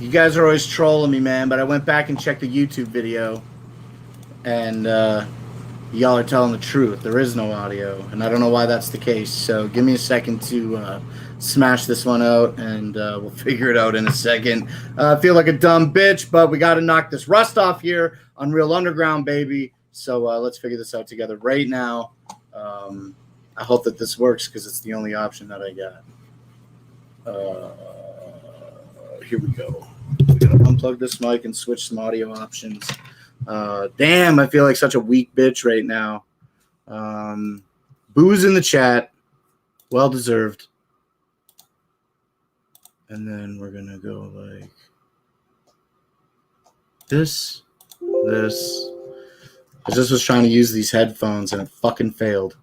You guys are always trolling me, man, but I went back and checked the YouTube video, and y'all are telling the truth. There is no audio, and I don't know why that's the case. So give me a second to smash this one out, and we'll figure it out in a second. I feel like a dumb bitch, but we got to knock this rust off here on Real Underground, baby. So let's figure this out together right now. I hope that this works because it's the only option that I got. Here we go. We're going to unplug this mic and switch some audio options. Damn, I feel like such a weak bitch right now. Booze in the chat. Well deserved. And then we're going to go like this. I just was trying to use these headphones and it fucking failed.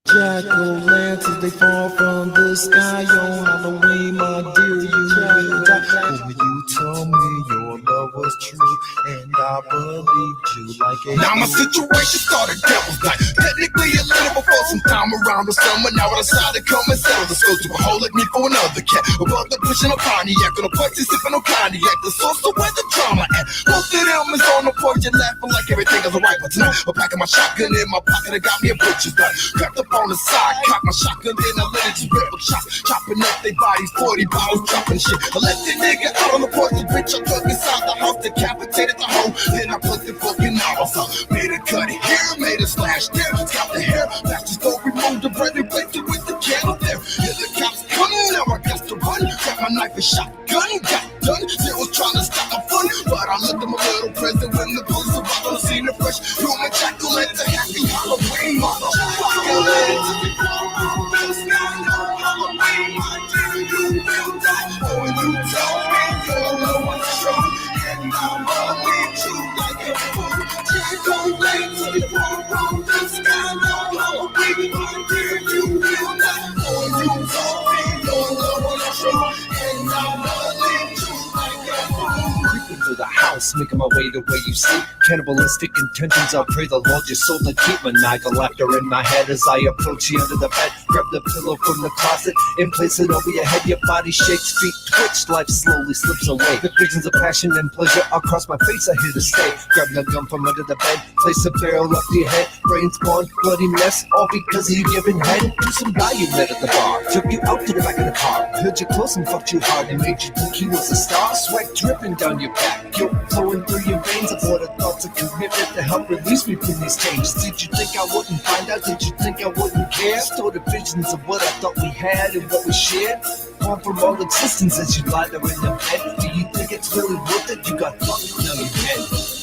Jack-o'-lanterns, they fall from the sky on Halloween, my dear, you will die. Oh, you told me your love was true, and I believed you like a... Now my situation started devil's night. Technically a little before some time around the summer. Now I decided to come and settle the scope to a hole like me for another cat. A brother pushing a Pontiac, on a punch sipping on cognac. The source of where the drama at. Both of them is on the porch and laughing like everything is alright. But tonight, I'm packing my shotgun in my pocket. I got me a butcher's knife. Crept up on the side, cocked my shotgun, then I let it just rip up shots. Chopping up their bodies, 40 bottles, dropping shit. I left that nigga out on the porch, the bitch I took inside the house, decapitated the hoe. Then I put the fucking novels up. Made a cut here, made a slash there. Got the hair, that's just don't remove the bread and replaced it with the candle there. Yeah, the cops coming, now I got to run. Got my knife and shotgun, got done. They was trying to stop the fun, but I looked at my little present when the police arrived on the scene of fresh. Human jack-o'-lantern, a happy Halloween, motherfucker. To the house, making my way the way you see. Cannibalistic intentions, I pray the Lord your soul to keep. Maniacal laughter in my head as I approach you under the bed. Grab the pillow from the closet and place it over your head. Your body shakes, feet twitch, life slowly slips away. The visions of passion and pleasure across my face are here to stay. Grab the gun from under the bed, place a barrel up to your head. Brains gone, bloody mess, all because of you giving head to some guy you met at the bar. Took you out to the back of the car, heard you close and fucked you hard and made you think he was a star. Sweat dripping down your back, guilt flowing through your veins. I brought a thoughts of commitment to help release me from these chains. Did you think I wouldn't find out? Did you think I wouldn't care? Stored the visions of what I thought we had and what we shared. Gone from all existence as you lie there in the bed. Do you think it's really worth it? You got fucked, now you're dead.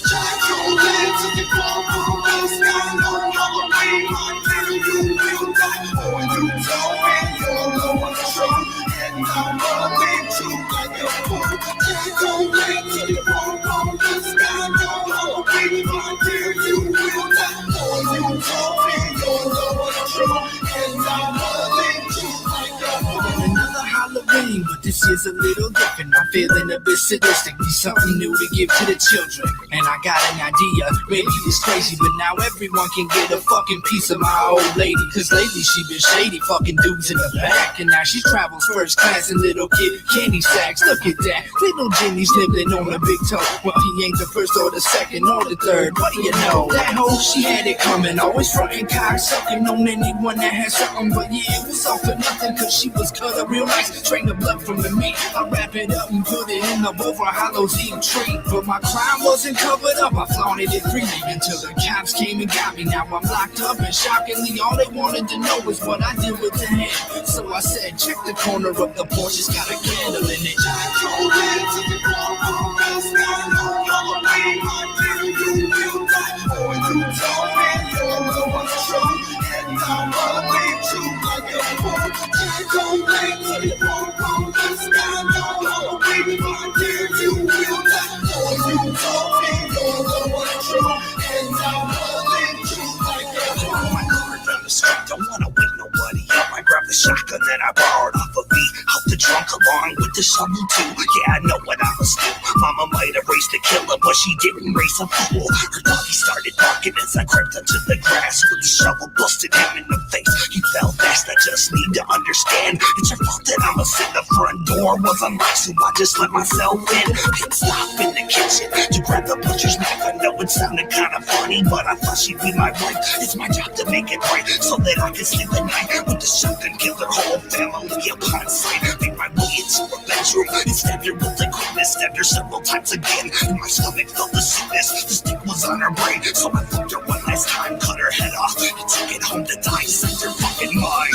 Jack-o'-lanterns, they fall from the sky on Halloween, my dear, you will die. Oh, you told me you're the one true, and I believe you like a fool. Jack-o'-lanterns, they fall from the sky on Halloween, my dear, you will die. Oh, you told me you're the one true, and I believe you like a fool. Another Halloween, but this year's a little different. I'm feeling a bit sadistic, need something new to give to the children. And I got an idea, maybe it's crazy, but now everyone can get a fucking piece of my old lady. Cause lately she been shady, fucking dudes in the back. And now she travels first class in little kid candy sacks. Look at that, little Jimmy's nibbling on a big toe. Well, he ain't the first or the second or the third, what do you know? That hoe, she had it coming, always frontin' cock sucking on anyone that had something. But yeah, it was all for nothing, cause she was cut up real nice. Drain the blood from the meat, I wrap it up and put it in the bowl for a Hallows Eve treat. But my crime wasn't covered up, I flaunted it freely until the cops came and got me. Now I'm locked up and shockingly all they wanted to know is what I did with the hand. So I said, check the corner of the porch, it's got a candle in it. Jack-o'-lanterns, they fall from the sky on Halloween, my dear, you will die. Oh, you told me you're the one true, and I believe you like a fool. Jack-o'-lanterns, they fall from the sky on Halloween, my dear, you will die. Oh, you told me you're the one true, and I believe you like a fool. My car down the street, don't wanna wake nobody up. I grabbed the shotgun that I borrowed off of V out the trunk. walk along with the shovel too. Yeah, I know what I was do. Mama might have raised a killer, but she didn't raise a fool. Her doggy started barking as I crept onto the grass. With the shovel busted him in the face. He fell fast. I just need to understand. It's your fault that I'm a sin. The front door was unlocked, so I just let myself in. Pit stop in the kitchen to grab the butcher's knife. I know it sounded kind of funny, but I thought she'd be my wife. It's my job to make it right, so that I can sleep at night. With the shotgun, kill their whole family upon sight. Made my way into her bedroom and stabbed her with the quickness. Stabbed her several times again, and my stomach felt the sickness. The stick was on her brain, so I fucked her one last time. Cut her head off and took it home to dissect her fucking mind.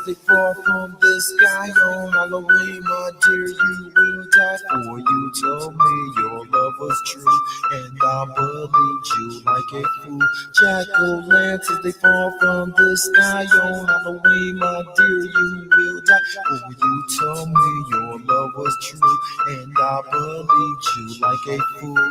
They fall from the sky on Halloween, my dear, you will die. For you told me your love was true, and I believed you like a fool. Jack-o'-lanterns, they fall from the sky on Halloween, my dear, you will die. For you told me your love was true, and I believed you like a fool.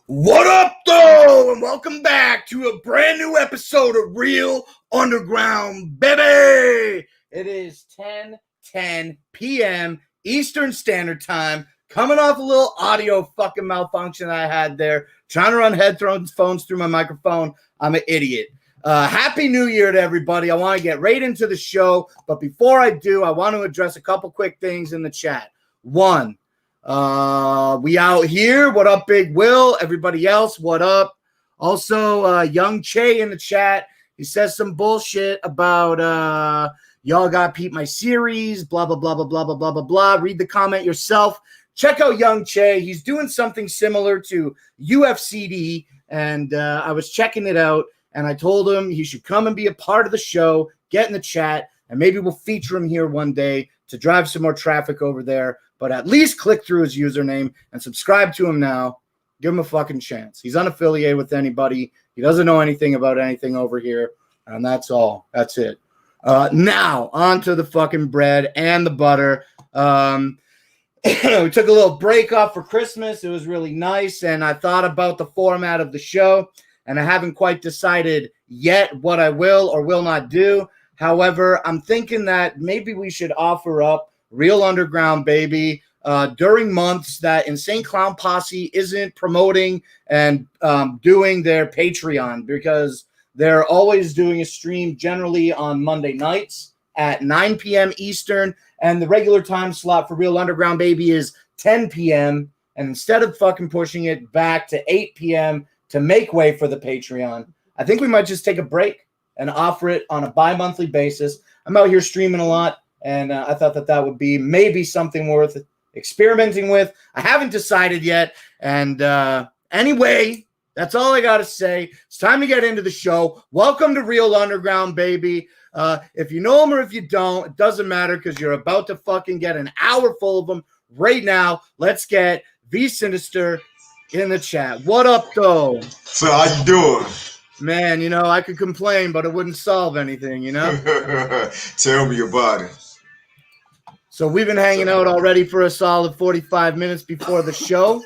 What up, though? And welcome back to a brand new episode of Real Underground, baby. It is 10:10 p.m. Eastern Standard Time. Coming off a little audio fucking malfunction I had there. Trying to run headphones through my microphone. I'm an idiot. Happy New Year to everybody. I want to get right into the show. But before I do, I want to address a couple quick things in the chat. One, we out here. What up, Big Will? Everybody else, what up? Also, Young Che in the chat. He says some bullshit about y'all got peep my series, blah, blah, blah, blah, blah, blah, blah, blah, blah. Read the comment yourself. Check out Young Che. He's doing something similar to UFCD, and I was checking it out, and I told him he should come and be a part of the show, get in the chat, and maybe we'll feature him here one day to drive some more traffic over there. But at least click through his username and subscribe to him now. Give him a fucking chance. He's unaffiliated with anybody. He doesn't know anything about anything over here. And that's all. That's it. Now, on to the fucking bread and the butter. We took a little break off for Christmas. It was really nice. And I thought about the format of the show. And I haven't quite decided yet what I will or will not do. However, I'm thinking that maybe we should offer up Real Underground, baby, during months that Insane Clown Posse isn't promoting and doing their Patreon, because they're always doing a stream generally on Monday nights at 9 p.m. Eastern, and the regular time slot for Real Underground, baby, is 10 p.m. And instead of fucking pushing it back to 8 p.m. to make way for the Patreon, I think we might just take a break and offer it on a bi-monthly basis. I'm out here streaming a lot, and I thought that would be maybe something worth experimenting with. I haven't decided yet. And anyway, that's all I got to say. It's time to get into the show. Welcome to Real Underground, baby. If you know them or if you don't, it doesn't matter, because you're about to fucking get an hour full of them right now. Let's get V-Sinizter in the chat. What up, though? So how you doing? Man, you know, I could complain, but it wouldn't solve anything, you know? Tell me about it. So we've been hanging out already for a solid 45 minutes before the show.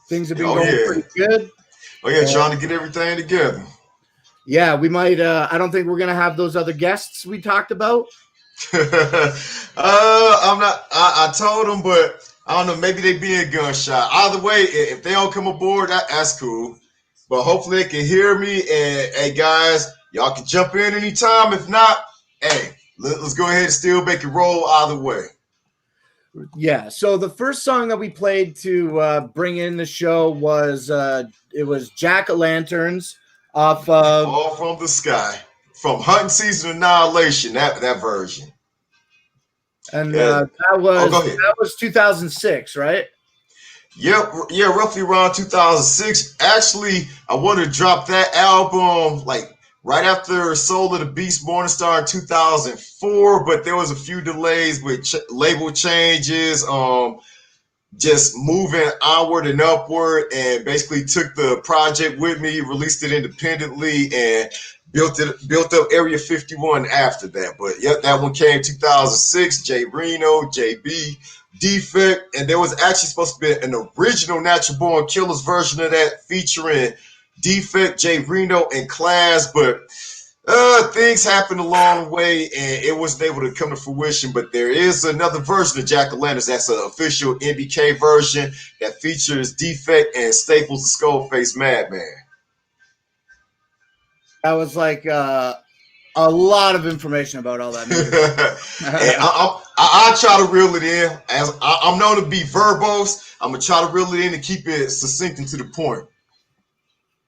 Things have been going pretty good. Oh, yeah, trying to get everything together. Yeah, we might. I don't think we're going to have those other guests we talked about. I'm not. I told them, but I don't know. Maybe they being gunshot. Either way, if they don't come aboard, that's cool. But hopefully they can hear me. And, hey, guys, y'all can jump in anytime. If not, hey, let's go ahead and still make it roll either way. Yeah, so the first song that we played to bring in the show was it was Jack-o'-lanterns off of All from the Sky, from Hunting Season Annihilation, that version. And Yeah. that go ahead. was 2006, right? Yep, yeah, roughly around 2006. Actually, I wanted to drop that album like right after Soul of the Beast Morningstar in 2004, but there was a few delays with label changes. just moving onward and upward, and basically took the project with me, released it independently, and built up Area 51 after that. But yep, that one came 2006. Jay Reno, JB, Defect, and there was actually supposed to be an original Natural Born Killers version of that featuring Defect, Jay Reno, and Class, but things happened along the way, and it wasn't able to come to fruition. But there is another version of Jack Atlantis. That's an official NBK version that features Defect and Staples the Skullface Madman. That was like a lot of information about all that music. And I try to reel it in. As I'm known to be verbose, I'm gonna try to reel it in and keep it succinct and to the point.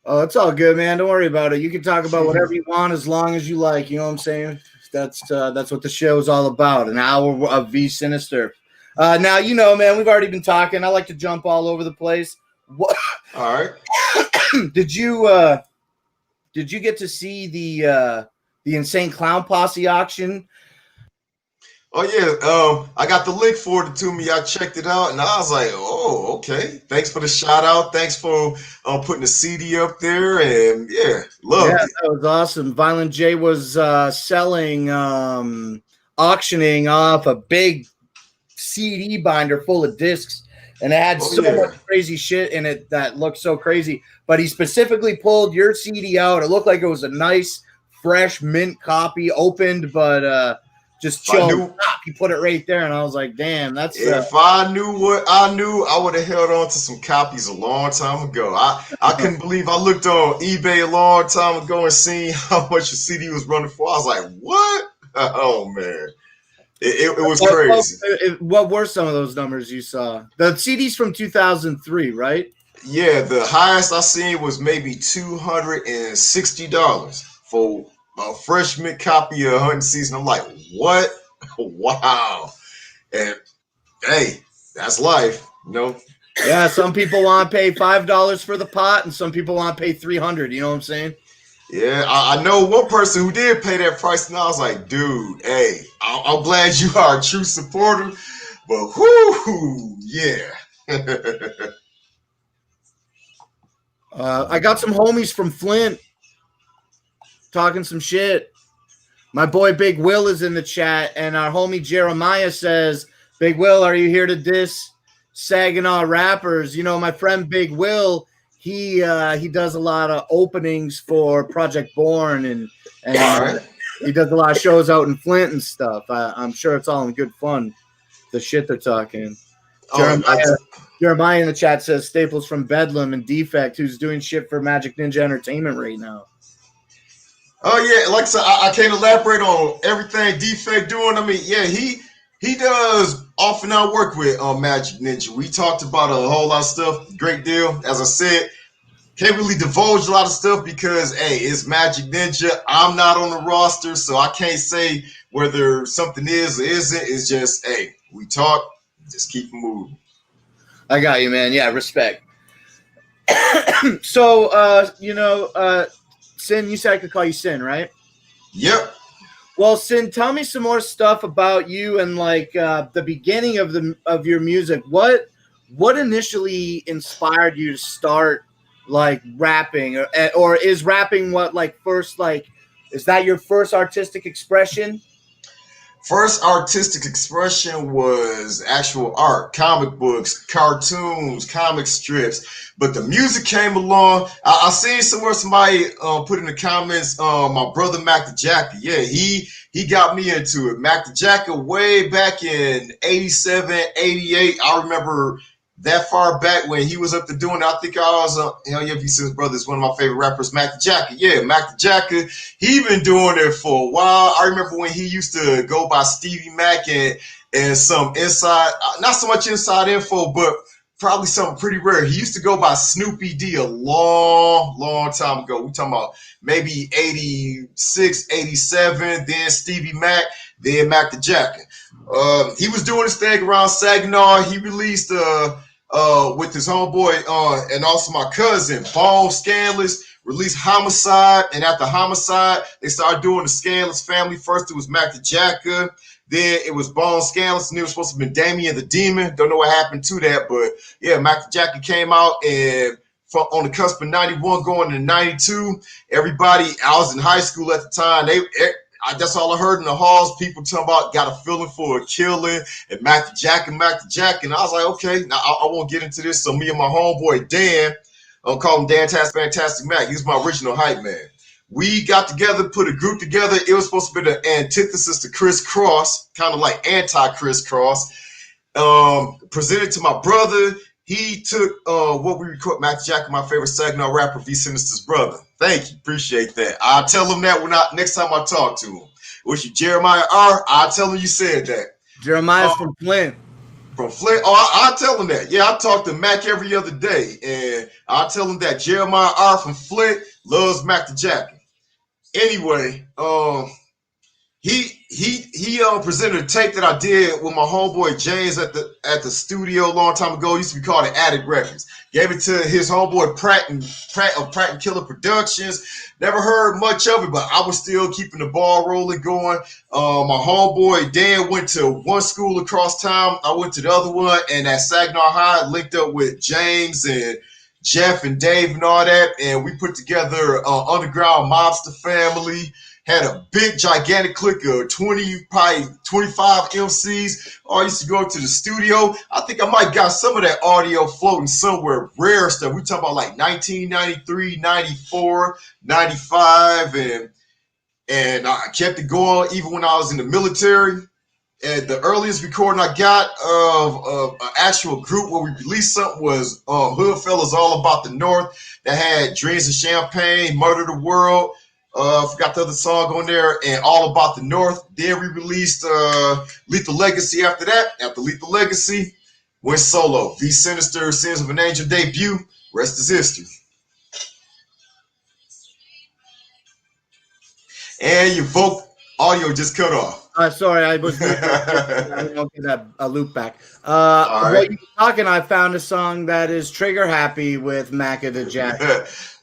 Oh, it's all good, man. Don't worry about it. You can talk about whatever you want as long as you like. You know what I'm saying? That's what the show is all about. An hour of V-Sinizter. Now, you know, man, we've already been talking. I like to jump all over the place. What? All right. Did you get to see the Insane Clown Posse auction? Oh yeah, I got the link for it to me. I checked it out, and I was like, "Oh, okay. Thanks for the shout out. Thanks for putting the CD up there." And yeah, loved it. That was awesome. Violent J was selling, auctioning off a big CD binder full of discs, and it had much crazy shit in it that looked so crazy. But he specifically pulled your CD out. It looked like it was a nice, fresh mint copy, opened, but just chill. He put it right there, and I was like, "Damn, that's." If I knew what I knew, I would have held on to some copies a long time ago. I couldn't believe I looked on eBay a long time ago and seen how much the CD was running for. I was like, "What? Oh man, it was crazy." What were some of those numbers you saw? The CDs from 2003, right? Yeah, the highest I seen was maybe $260 for a fresh mint copy of Hunting Season. I'm like, what? Wow. And hey, that's life, you know? Yeah, some people want to pay $5 for the pot, and some people want to pay $300. You know what I'm saying? Yeah, I know one person who did pay that price, and I was like, dude, hey, I'm glad you are a true supporter, but whoo, yeah. I got some homies from Flint talking some shit. My boy Big Will is in the chat, and our homie Jeremiah says, "Big Will, are you here to diss Saginaw rappers?" You know, my friend Big Will, he does a lot of openings for Project Born, and he does a lot of shows out in Flint and stuff. I'm sure it's all in good fun, the shit they're talking. Jeremiah in the chat says Staples from Bedlam and Defect, who's doing shit for Magic Ninja Entertainment right now. Oh yeah, like I said, I can't elaborate on everything Defect doing. I mean, yeah, he does off and on work with Magic Ninja. We talked about a whole lot of stuff, great deal. As I said, can't really divulge a lot of stuff because hey, it's Magic Ninja. I'm not on the roster, so I can't say whether something is or isn't. It's just hey, we talk, just keep moving. I got you, man. Yeah, respect. So, Sin, you said I could call you Sin, right? Yep. Well, Sin, tell me some more stuff about you and like the beginning of your music. What initially inspired you to start like rapping, or is rapping what like first like is that your first artistic expression? First artistic expression was actual art, comic books, cartoons, comic strips. But the music came along. I seen somewhere somebody put in the comments, my brother Mac the Jacker. Yeah, he got me into it. Mac the Jacker way back in 87, 88. I remember that far back when he was up to doing it. I think I was, hell yeah, V-Sinizter brother is one of my favorite rappers, Mac the Jacker. Yeah, Mac the Jacker, he been doing it for a while. I remember when he used to go by Stevie Mac and some inside, not so much inside info, but probably something pretty rare. He used to go by Snoopy D a long time ago. We talking about maybe 86, 87, then Stevie Mac, then Mac the Jacker. He was doing his thing around Saginaw. He released with his homeboy and also my cousin, Bone Scandalous, released Homicide, and after Homicide, they started doing the Scandalous Family. First, it was Mac the Jacker. Then it was Bone Scandalous, and it was supposed to have been Damien the Demon. Don't know what happened to that, but yeah, Mac the Jacker came out, and on the cusp of 91 going to 92, everybody, I was in high school at the time, that's all I heard in the halls, people talking about got a feeling for a killing, and Mac the Jack, and I was like, okay, now I won't get into this. So me and my homeboy Dan, I'll call him Dan Fantastic Mac, he was my original hype man. We got together, put a group together. It was supposed to be the antithesis to Criss Cross, kind of like anti-Criss Cross. Presented to my brother. He took what we record, Mac Jack, my favorite Saginaw rapper, V-Sinister's brother. Thank you, appreciate that. I'll tell him that next time I talk to him. Was you Jeremiah R? I'll tell him you said that. Jeremiah's from Flint. From Flint? Oh, I'll tell him that. Yeah, I talk to Mac every other day, and I'll tell him that Jeremiah R from Flint loves Mac the Jack. Anyway, he presented a tape that I did with my homeboy James at the studio a long time ago. It used to be called the Attic Records. Gave it to his homeboy Pratt and Killer Productions. Never heard much of it, but I was still keeping the ball rolling going. My homeboy Dan went to one school across town. I went to the other one, and at Saginaw High, linked up with James and Jeff and Dave and all that, and we put together Underground Mobster Family. Had a big, gigantic clique of 20, probably 25 MCs. I used to go to the studio. I think I might got some of that audio floating somewhere, rare stuff. We talking about like 1993, 94, 95, and I kept it going even when I was in the military. And the earliest recording I got of an actual group where we released something was Hood Fellas All About the North that had Dreams of Champagne, Murder the World. Forgot the other song on there, and All About the North. Then we released Lethal Legacy after that. After Lethal Legacy, went solo. V-Sinizter, Sins of an Angel debut. Rest is history. And your vocal audio just cut off. Sorry, I was I don't get that loop back. All right. While you're talking, I found a song that is trigger happy with Mac the Jack.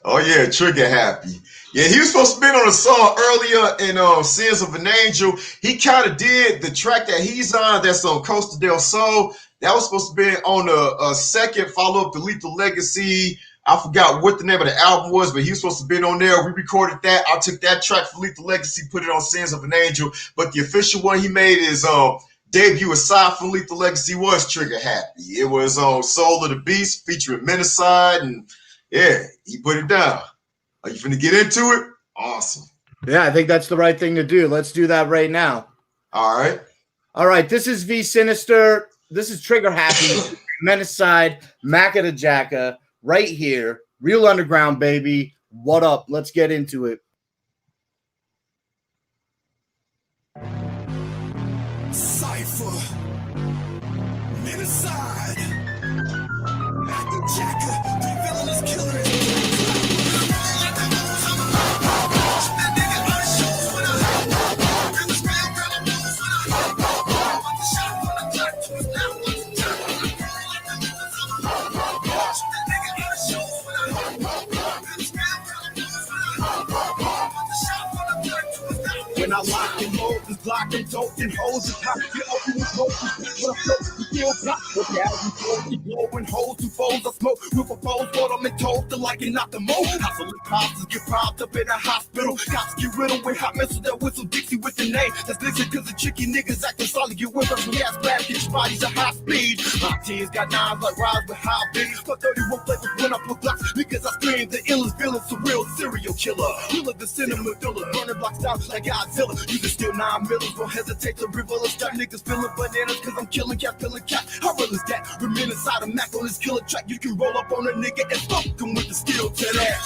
Oh yeah, trigger happy. Yeah, he was supposed to be on a song earlier in Sins of an Angel. He kind of did the track that he's on, that's on Costa del Sol. That was supposed to be on a second follow-up to Lethal Legacy. I forgot what the name of the album was, but he was supposed to be on there. We recorded that. I took that track for Lethal Legacy, put it on Sins of an Angel. But the official one he made is debut aside from Lethal Legacy was Trigger Happy. It was on Soul of the Beast featuring Menacide, and yeah, he put it down. Are you finna get into it? Awesome. Yeah, I think that's the right thing to do. Let's do that right now. All right. All right, this is V-Sinister. This is Trigger Happy, Menacide, Mac the Jacka, right here. Real Underground, baby. What up? Let's get into it. Cypher, Menacide, Mac the Jacker, three villainous killers. When I lock and load, this lock and dope and hoes and pop, get up in the smoke, when I float, the steel block, with the album flow, keep blowing holes and foes, I smoke, with a foes, but I'm in toast, to like it, not the most. Hustle and cops get propped up in a hospital, cops get riddled with hot missiles that whistle Dixie with the name, that's Dixie cause the tricky niggas acting solid, get with us, when gas blast, get bodies at high speed. My teams got knives like rides with high beat, but 31 flavors when I put blocks, because I scream the illest villain, surreal serial killer, killer the cinnamon filler, burning blocks down like Godzilla. You can steal 9 millers, don't hesitate to reveal us. Got niggas feeling bananas, cause I'm killing cat, feeling cat. How real is that? Remain inside a Mac on this killer track. You can roll up on a nigga and smoke him with the steel to that.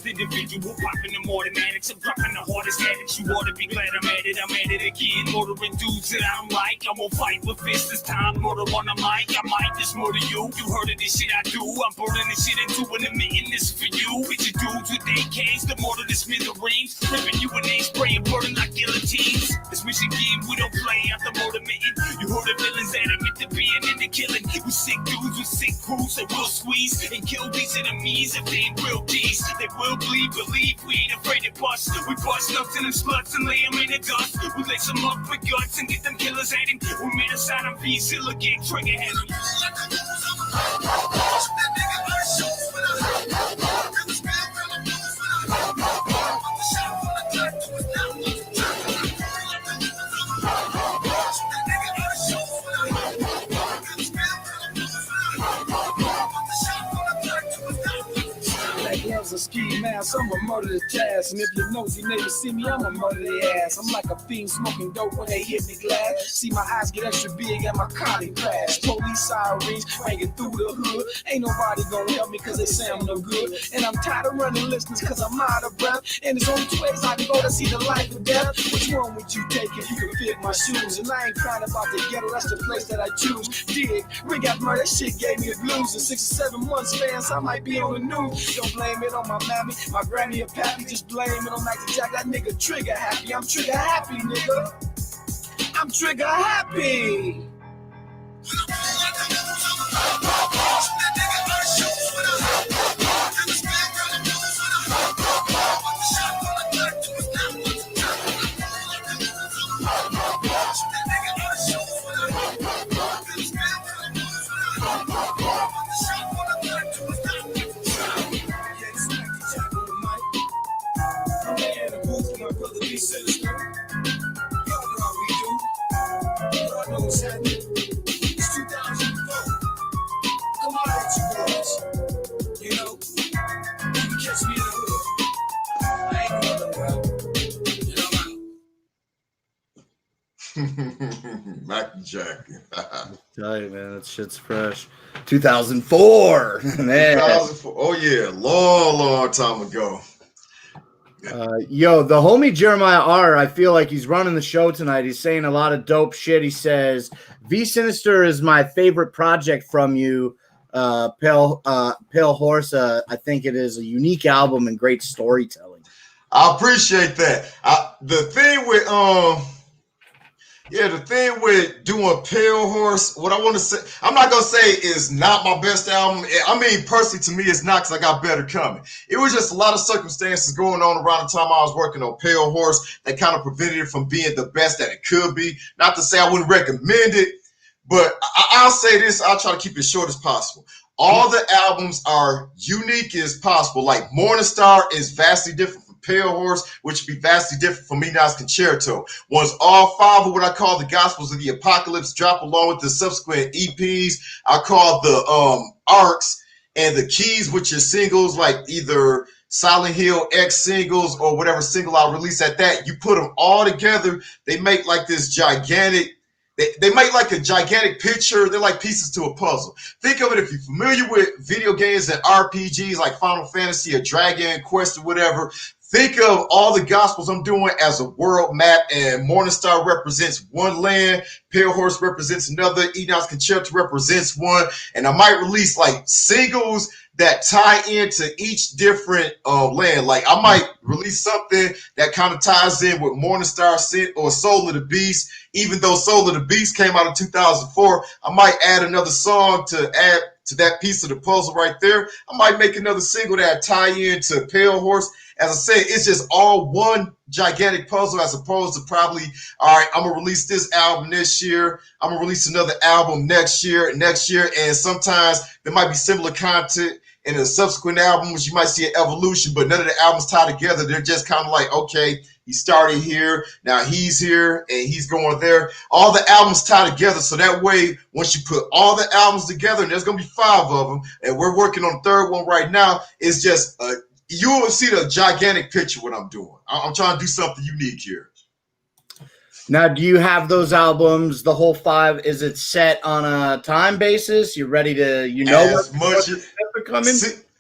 Individual pop in the morning, addicts. I'm dropping the hardest addicts. You ought to be glad I'm at it. I'm at it again. Murdering dudes that I don't like. I won't fight with fists this time. Murder on the mic. I might just murder you. You heard of this shit I do. I'm burning this shit into an emitting this for you. Bitch, dudes with AKs. The mortar, the smithereens. Ripping you with names, spraying, burning like guillotines. This Michigan, we don't play after murder mitten. You heard of villains that admit to being in the killing. We sick dudes with sick crews that will squeeze and kill these enemies if they ain't real D's. They will bleed, believe we ain't afraid to bust. We bust nuts in them sluts and lay them in the dust. We lace them up with guts and get them killers at him. We made a sign of V-Sinizter, gang trigger heavy. A ski mask, I'ma murder the task. And if your nosy neighbors see me, I'ma murder their ass. I'm like a fiend smoking dope when they hit me glass. See my eyes get extra big and my collie crash. Police sirens ringing through the hood. Ain't nobody gonna help me cause they say I'm no good. And I'm tired of running listeners cause I'm out of breath. And there's only two ways I can go to see the light or death. Which one would you take if you could fit my shoes? And I ain't crying about the ghetto, that's the place that I choose. Dig, we got murder, that shit gave me the blues. In 6 or 7 months, fans, I might be on the news. Don't blame it on my mammy, my granny or pappy, just blame it on Michael Jack. That nigga trigger happy. I'm trigger happy, nigga. I'm trigger happy. V-Sinizter. Y'all know how we do. Y'all know what's happening. It's 2004. Come on out, you boys. You know, you can catch me in the hood. I ain't going nowhere. You know, I'm out. Michael Jack. Tell you, man, that shit's fresh. 2004, man. 2004. Oh yeah, long time ago. Yo, the homie Jeremiah R, I feel like he's running the show tonight. He's saying a lot of dope shit. He says, V-Sinizter is my favorite project from you, Pale Horse. I think it is a unique album and great storytelling. I appreciate that. The thing with doing Pale Horse, what I want to say, I'm not going to say is not my best album. I mean, personally, to me, it's not because I got better coming. It was just a lot of circumstances going on around the time I was working on Pale Horse that kind of prevented it from being the best that it could be. Not to say I wouldn't recommend it, but I'll say this. I'll try to keep it short as possible. All the albums are unique as possible. Like Morning Star is vastly different from Pale Horse, which would be vastly different from Me Now's Concerto. Once all 5 of what I call the Gospels of the Apocalypse drop along with the subsequent EPs, I call the arcs and the keys, which are singles like either Silent Hill X singles or whatever single I'll release at that. You put them all together, they make like this gigantic. They make like a gigantic picture. They're like pieces to a puzzle. Think of it, if you're familiar with video games and RPGs like Final Fantasy or Dragon Quest or whatever, think of all the Gospels I'm doing as a world map, and Morningstar represents one land, Pale Horse represents another, Enoch's Concerto represents one, and I might release like singles that tie into each different land. Like I might release something that kind of ties in with Morningstar or Soul of the Beast. Even though Soul of the Beast came out in 2004, I might add another song to add to that piece of the puzzle right there. I might make another single that tie into Pale Horse. As I said, it's just all one gigantic puzzle as opposed to probably, all right, I'm going to release this album this year. I'm going to release another album next year. And sometimes there might be similar content in a subsequent album, which you might see an evolution, but none of the albums tie together. They're just kind of like, okay, he started here, now he's here, and he's going there. All the albums tie together, so that way, once you put all the albums together, and there's going to be 5 of them, and we're working on the 3rd one right now, it's just, you will see the gigantic picture what I'm doing. I'm trying to do something unique here. Now, do you have those albums, the whole 5, is it set on a time basis? You ready to, as much as coming?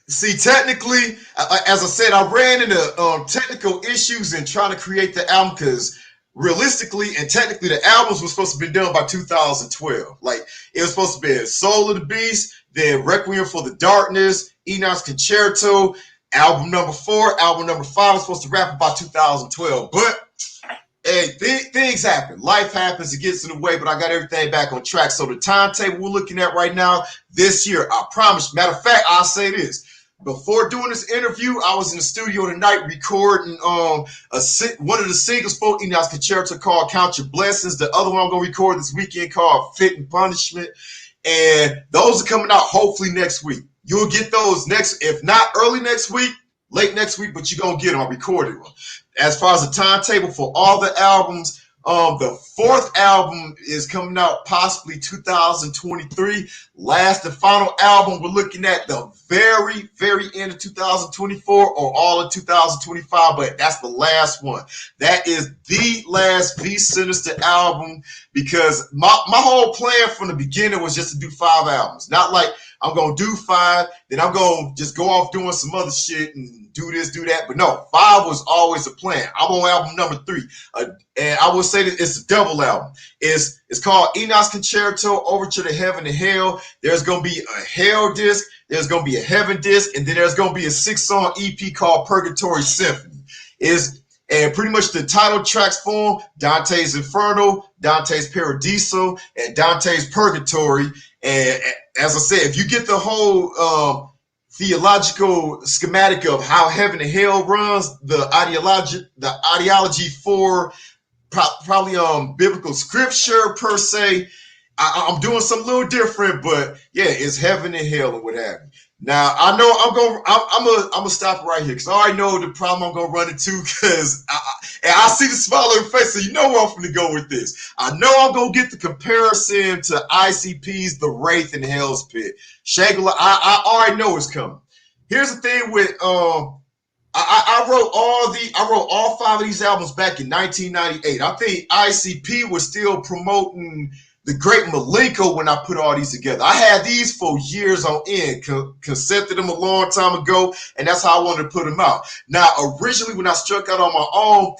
See, technically, as I said, I ran into technical issues in trying to create the album because realistically and technically, the albums were supposed to be done by 2012. Like, it was supposed to be Soul of the Beast, then Requiem for the Darkness, Enoch's Concerto, album number 4, album number 5 was supposed to wrap up by 2012. But hey, things happen. Life happens. It gets in the way, but I got everything back on track. So the timetable we're looking at right now, this year, I promise. Matter of fact, I'll say this. Before doing this interview, I was in the studio tonight recording one of the singles for Enoch's Concerto called Count Your Blessings. The other one I'm going to record this weekend called Fit and Punishment. And those are coming out hopefully next week. You'll get those next, if not early next week, late next week, but you're going to get them. I recorded them. As far as the timetable for all the albums, the 4th album is coming out possibly 2023. Last and final album, we're looking at the very, very end of 2024 or all of 2025, but that's the last one. That is the last V-Sinizter album because my whole plan from the beginning was just to do 5 albums. Not like I'm going to do 5, then I'm going to just go off doing some other shit and do this, do that. But no, 5 was always a plan. I'm on album number 3. And I will say that it's a double album. It's called Enoch's Concerto, Overture to Heaven and Hell. There's going to be a Hell disc. There's going to be a Heaven disc. And then there's going to be a 6-song EP called Purgatory Symphony. And pretty much the title tracks form Dante's Inferno, Dante's Paradiso, and Dante's Purgatory. And as I said, if you get the whole theological schematic of how heaven and hell runs, the ideology for probably biblical scripture per se, I'm doing something a little different, but yeah, it's heaven and hell and what have you. Now I know I'm gonna stop right here because I already know the problem I'm gonna run into because I see the smile on your face, so you know where I'm gonna go with this. I know I'm gonna get the comparison to ICP's The Wraith and Hell's Pit. Shangri-La, I already know it's coming. Here's the thing with I wrote all 5 of these albums back in 1998. I think ICP was still promoting the Great Malenko when I put all these together. I had these for years on end, concepted them a long time ago, and that's how I wanted to put them out. Now, originally when I struck out on my own,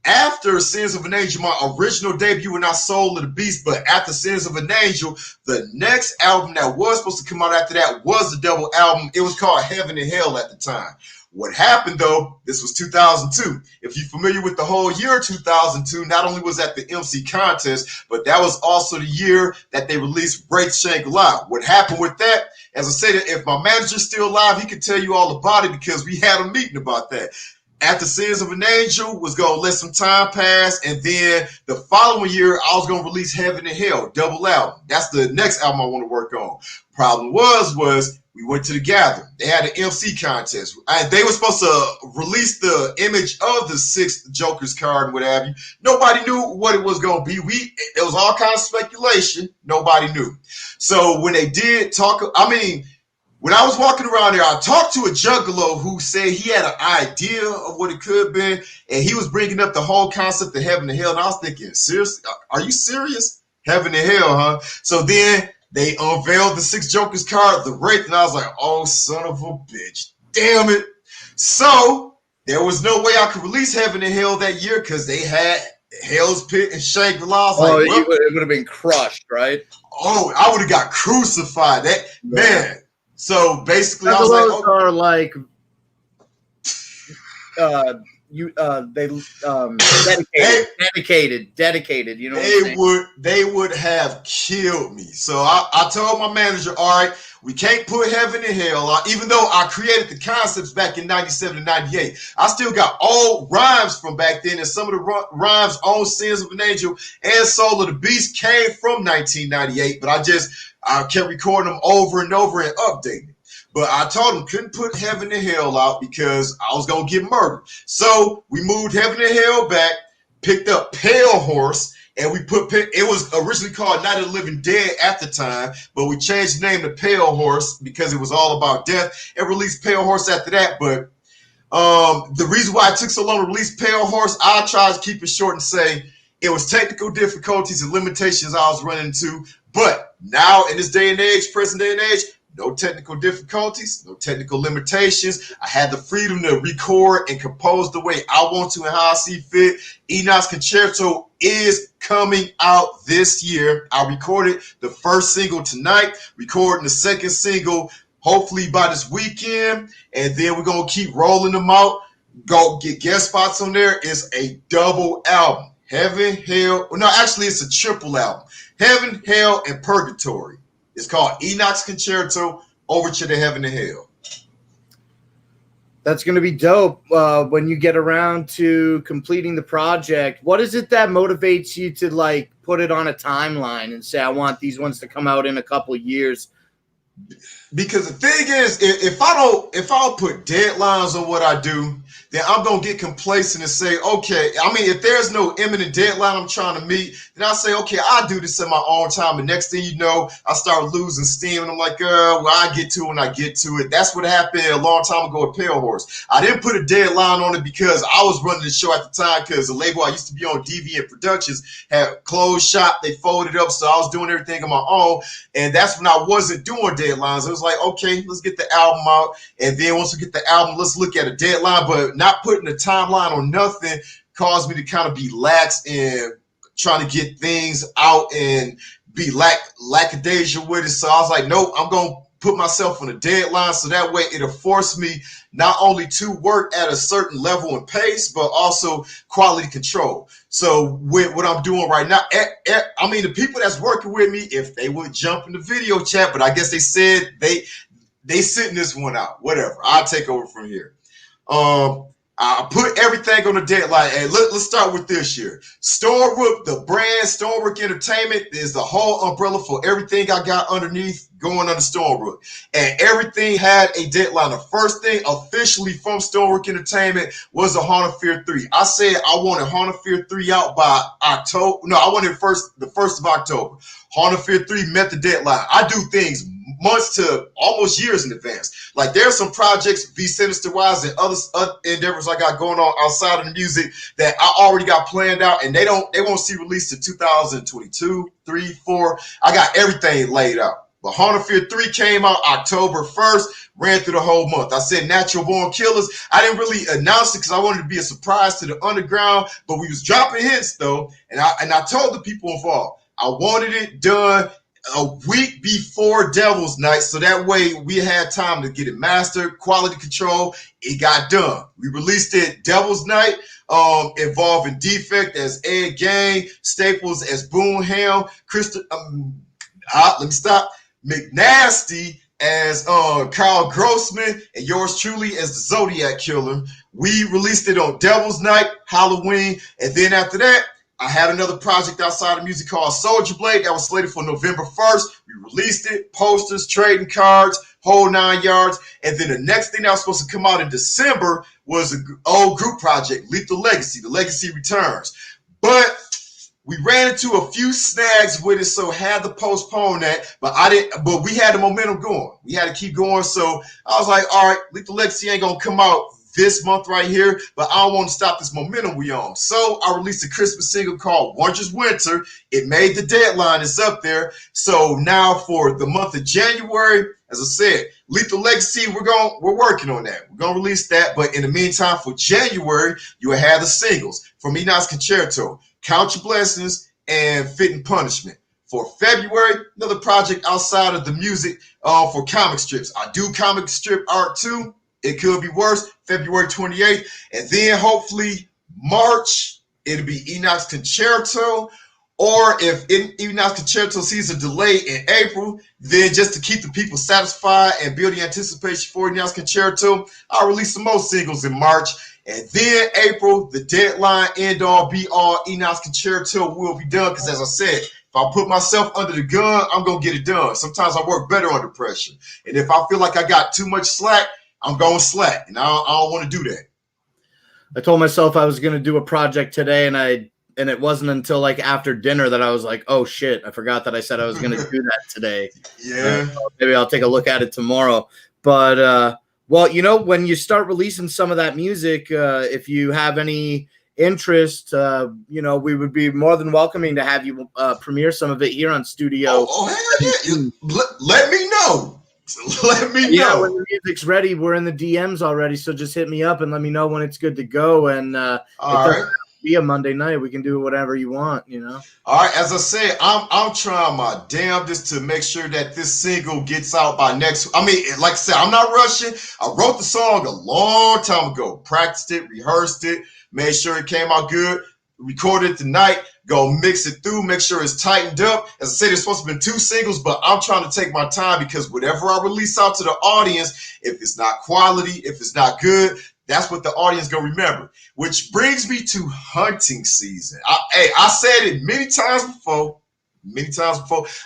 after Sins of an Angel, my original debut was not Soul of the Beast, but after Sins of an Angel, the next album that was supposed to come out after that was the double album. It was called Heaven and Hell at the time. What happened though, this was 2002. If you're familiar with the whole year 2002, not only was that the MC contest, but that was also the year that they released Wraith Shangri-La. What happened with that, as I said, if my manager's still alive, he could tell you all about it because we had a meeting about that. After Sins of an Angel was going to let some time pass, and then the following year, I was going to release Heaven and Hell, double album. That's the next album I want to work on. Problem was we went to the Gathering. They had an MC contest. They were supposed to release the image of the 6th Joker's card and what have you. Nobody knew what it was going to be. It was all kind of speculation. Nobody knew. So when they did talk, when I was walking around there, I talked to a juggalo who said he had an idea of what it could have been, and he was bringing up the whole concept of heaven and hell. And I was thinking, seriously, are you serious? Heaven and hell, huh? So then they unveiled the 6 Jokers card, the Wraith, and I was like, oh, son of a bitch. Damn it. So there was no way I could release Heaven and Hell that year because they had Hell's Pit and Shangri-La. It would have been crushed, right? Oh, I would have got crucified. Man. So basically, I was like, oh. Are like dedicated. You know, they would have killed me. So I told my manager, all right, we can't put Heaven and Hell. Even though I created the concepts back in 97 and 98, I still got old rhymes from back then, and some of the rhymes on Sins of an Angel and Soul of the Beast came from 1998. But I kept recording them over and over and updating. But I told him couldn't put Heaven and Hell out because I was going to get murdered. So we moved Heaven and Hell back, picked up Pale Horse, and we it was originally called Night of the Living Dead at the time, but we changed the name to Pale Horse because it was all about death, and released Pale Horse after that. But the reason why it took so long to release Pale Horse, I tried to keep it short and say it was technical difficulties and limitations I was running into. But now in this day and age, present day and age, no technical difficulties, no technical limitations. I had the freedom to record and compose the way I want to and how I see fit. Enoch's Concerto is coming out this year. I recorded the first single tonight, recording the second single hopefully by this weekend, and then we're going to keep rolling them out. Go get guest spots on there. It's a double album. Heaven, Hell. No, actually, it's a triple album. Heaven, Hell, and Purgatory. It's called Enoch's Concerto, Overture to Heaven and Hell. That's going to be dope when you get around to completing the project. What is it that motivates you to like put it on a timeline and say, I want these ones to come out in a couple years? Because the thing is, if I don't put deadlines on what I do, then I'm going to get complacent and say, okay, I mean, if there's no imminent deadline I'm trying to meet, then I say, okay, I'll do this in my own time. And next thing you know, I start losing steam. And I'm like, well, I get to it when I get to it. That's what happened a long time ago with Pale Horse. I didn't put a deadline on it because I was running the show at the time because the label I used to be on, Deviant Productions, had closed shop. They folded up, so I was doing everything on my own. And that's when I wasn't doing deadlines. It was like, okay, let's get the album out. And then once we get the album, let's look at a deadline. But not putting a timeline on nothing caused me to kind of be lax in trying to get things out and be lackadaisical with it. So I was like, nope, I'm going to put myself on a deadline so that way it'll force me not only to work at a certain level and pace, but also quality control. So with what I'm doing right now, I mean, the people that's working with me, if they would jump in the video chat, but I guess they said they sitting this one out. Whatever, I'll take over from here. I put everything on the deadline. Hey, let's start with this year. Stormbrook, the brand Stormbrook Entertainment is the whole umbrella for everything I got underneath going under Stormbrook. And everything had a deadline. The first thing officially from Stormbrook Entertainment was the Haunted Fear 3. I said I wanted Haunted Fear 3 out by October. No, I wanted the 1st of October. Haunted Fear 3 met the deadline. I do things months to almost years in advance. Like there's some projects, V-Sinizter wise and other endeavors I got going on outside of the music that I already got planned out, and they won't see released in 2022, 3, 4. I got everything laid out. But Haunted Fear 3 came out October 1st, ran through the whole month. I said Natural Born Killers. I didn't really announce it because I wanted to be a surprise to the underground, but we was dropping hints though, and I told the people involved I wanted it done a week before Devil's Night, so that way we had time to get it mastered, quality control. It got done. We released it Devil's Night, involving Defect as Ed Gang, Staples as Boomham, let me stop, McNasty as Kyle Grossman, and yours truly as the Zodiac Killer. We released it on Devil's Night, Halloween, and then after that, I had another project outside of music called Soldier Blade that was slated for November 1st. We released it, posters, trading cards, whole 9 yards. And then the next thing that was supposed to come out in December was an old group project, Lethal Legacy. The Legacy Returns. But we ran into a few snags with it, so had to postpone that. But we had the momentum going. We had to keep going. So I was like, all right, Lethal Legacy ain't gonna come out this month right here, but I don't want to stop this momentum we on. So I released a Christmas single called Wondrous Winter. It made the deadline. It's up there. So now for the month of January, as I said, Lethal Legacy, we're working on that. We're gonna release that. But in the meantime, for January, you will have the singles from Enoch's Concerto, Count Your Blessings, and Fit and Punishment. For February, another project outside of the music for comic strips. I do comic strip art too. It could be worse, February 28th. And then hopefully March, it'll be Enoch's Concerto. Or if Enoch's Concerto sees a delay in April, then just to keep the people satisfied and build the anticipation for Enoch's Concerto, I'll release some more singles in March. And then April, the deadline, end all, be all, Enoch's Concerto will be done. Because as I said, if I put myself under the gun, I'm going to get it done. Sometimes I work better under pressure. And if I feel like I got too much slack, I'm going slack, and I don't want to do that. I told myself I was going to do a project today, and it wasn't until like after dinner that I was like, oh shit, I forgot that I said I was going to do that today. Yeah. Maybe I'll take a look at it tomorrow. But, well, you know, when you start releasing some of that music, if you have any interest, you know, we would be more than welcoming to have you premiere some of it here on Studio. Oh hell yeah. Let me know. let me Yeah, know. when the music's ready, we're in the DMs already. So just hit me up and let me know when it's good to go. And All it doesn't right. have to be a Monday night. We can do whatever you want, All right, as I said, I'm trying my damnedest to make sure that this single gets out by next. I mean, like I said, I'm not rushing. I wrote the song a long time ago, practiced it, rehearsed it, made sure it came out good, recorded it tonight, go mix it through, make sure it's tightened up. As I said, it's supposed to be 2 singles, but I'm trying to take my time because whatever I release out to the audience, if it's not quality, if it's not good, that's what the audience gonna remember. Which brings me to hunting season. I said it many times before.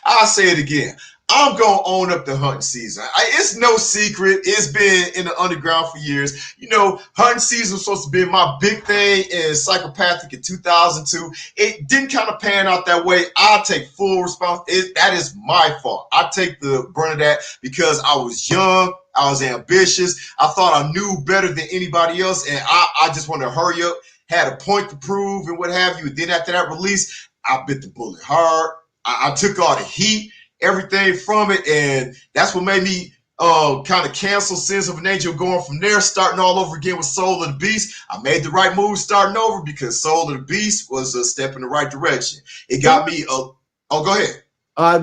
I'll say it again. I'm gonna own up the hunting season. It's no secret. It's been in the underground for years. Hunting season was supposed to be my big thing in Psychopathic in 2002. It didn't kind of pan out that way. I'll take full responsibility. That is my fault. I take the brunt of that because I was young. I was ambitious. I thought I knew better than anybody else, and I just wanted to hurry up, had a point to prove and what have you. And then after that release, I bit the bullet hard. I took all the heat, everything from it, and that's what made me kind of cancel Sins of an Angel, going from there, starting all over again with Soul of the Beast. I made the right move starting over because Soul of the Beast was a step in the right direction. It got me go ahead.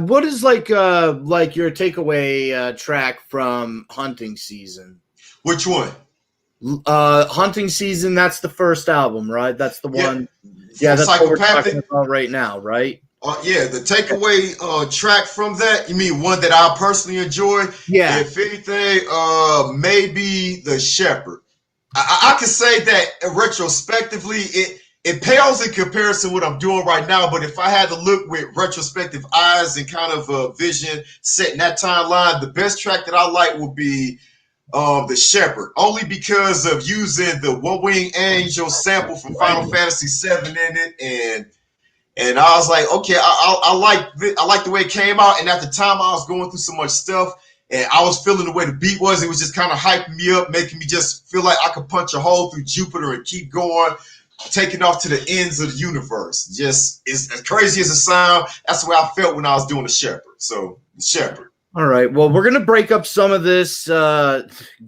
What is like your takeaway track from Hunting Season? Which one? Hunting Season, that's the first album, right? That's the one. Yeah, that's what we're talking about right now, right? Yeah, the takeaway track from that, you mean one that I personally enjoy? Yeah. If anything, maybe The Shepherd. I can say that retrospectively, it pales in comparison to what I'm doing right now, but if I had to look with retrospective eyes and kind of a vision set in that timeline, the best track that I like would be The Shepherd, only because of using the One Wing Angel sample from Final Fantasy VII in it, and I was like, okay, I like the way it came out, and at the time I was going through so much stuff, and I was feeling the way the beat was. It was just kind of hyping me up, making me just feel like I could punch a hole through Jupiter and keep going, taking off to the ends of the universe. Just as crazy as it sounds, that's the way I felt when I was doing The Shepherd. So The Shepherd. All right. Well, we're gonna break up some of this.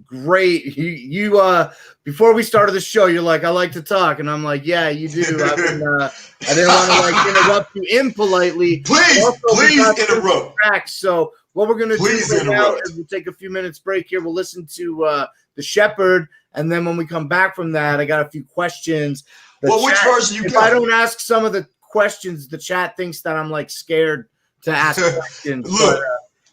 Great. You before we started the show, you're like, I like to talk, and I'm like, yeah, you do. I didn't want to interrupt you impolitely. Please interrupt. Tracks. So what we're gonna do right now is we'll take a few minutes break here. We'll listen to The Shepherd, and then when we come back from that, I got a few questions. Which version you got? If I don't ask some of the questions, the chat thinks that I'm like scared to ask questions. Look.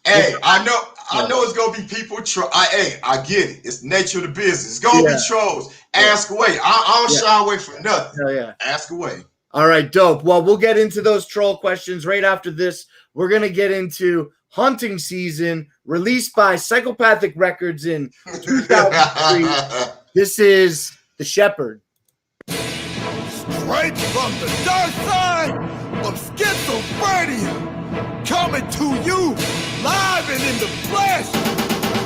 Hey, I know it's gonna be people. I get it. It's the nature of the business. It's gonna be trolls. Ask away. I don't shy away from nothing. Hell yeah. Ask away. All right, dope. Well, we'll get into those troll questions right after this. We're gonna get into Hunting Season, released by Psychopathic Records in 2003. This is The Shepherd. Straight from the dark side of schizophrenia. Coming to you live and in the flesh.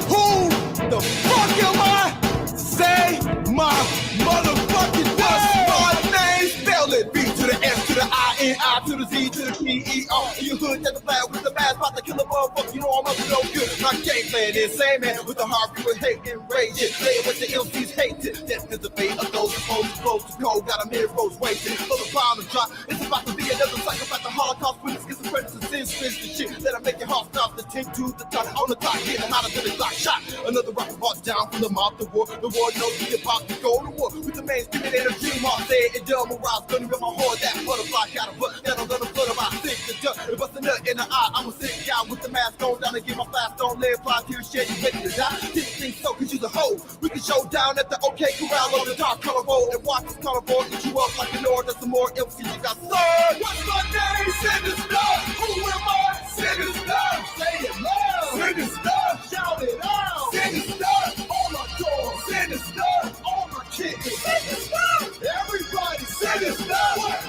Who the fuck am I? Say my motherfucking name. My name, spell it. B to the S to the I, N, I to the Z to the P, E, R. In your hood, get the flag with the mask, about to kill a motherfucker. You know I'm up to no good. My game plan is same man with the heart people hate and rage. Saying what the MCs hate it. Death is the fate of those supposed to close to cold. Got a mirrors waiting for the bomb to drop. It's about to be another psychopath, the Holocaust with the schizophrenic and sin spins the shit that'll make your heart stop. The 10 to the top on the top, getting hotter than a clock shot. Another rocket brought down from the mouth of war. The war knows we about to go to war with the main screaming in a dream heart. Say it dumb, morale's gonna be my heart. That butterfly got a butt that I'm gonna flood about sick the duck. It bust a nut in the eye. I'm a sick guy with the mask on down and get my flash on. Lay fly to your shit, you ready to die? Didn't think so, cause you's a hoe. We can show down at the OK Corral on the dark color roll and watch this carnival eat you up like an order. That's some more MCs you got served. What's my name? Sinister. Who am I? Sinister. Say it loud. Sinister. Shout it out. Sinister. On my door. Sinister. On my kids. Sinister. Everybody. Sinister. What?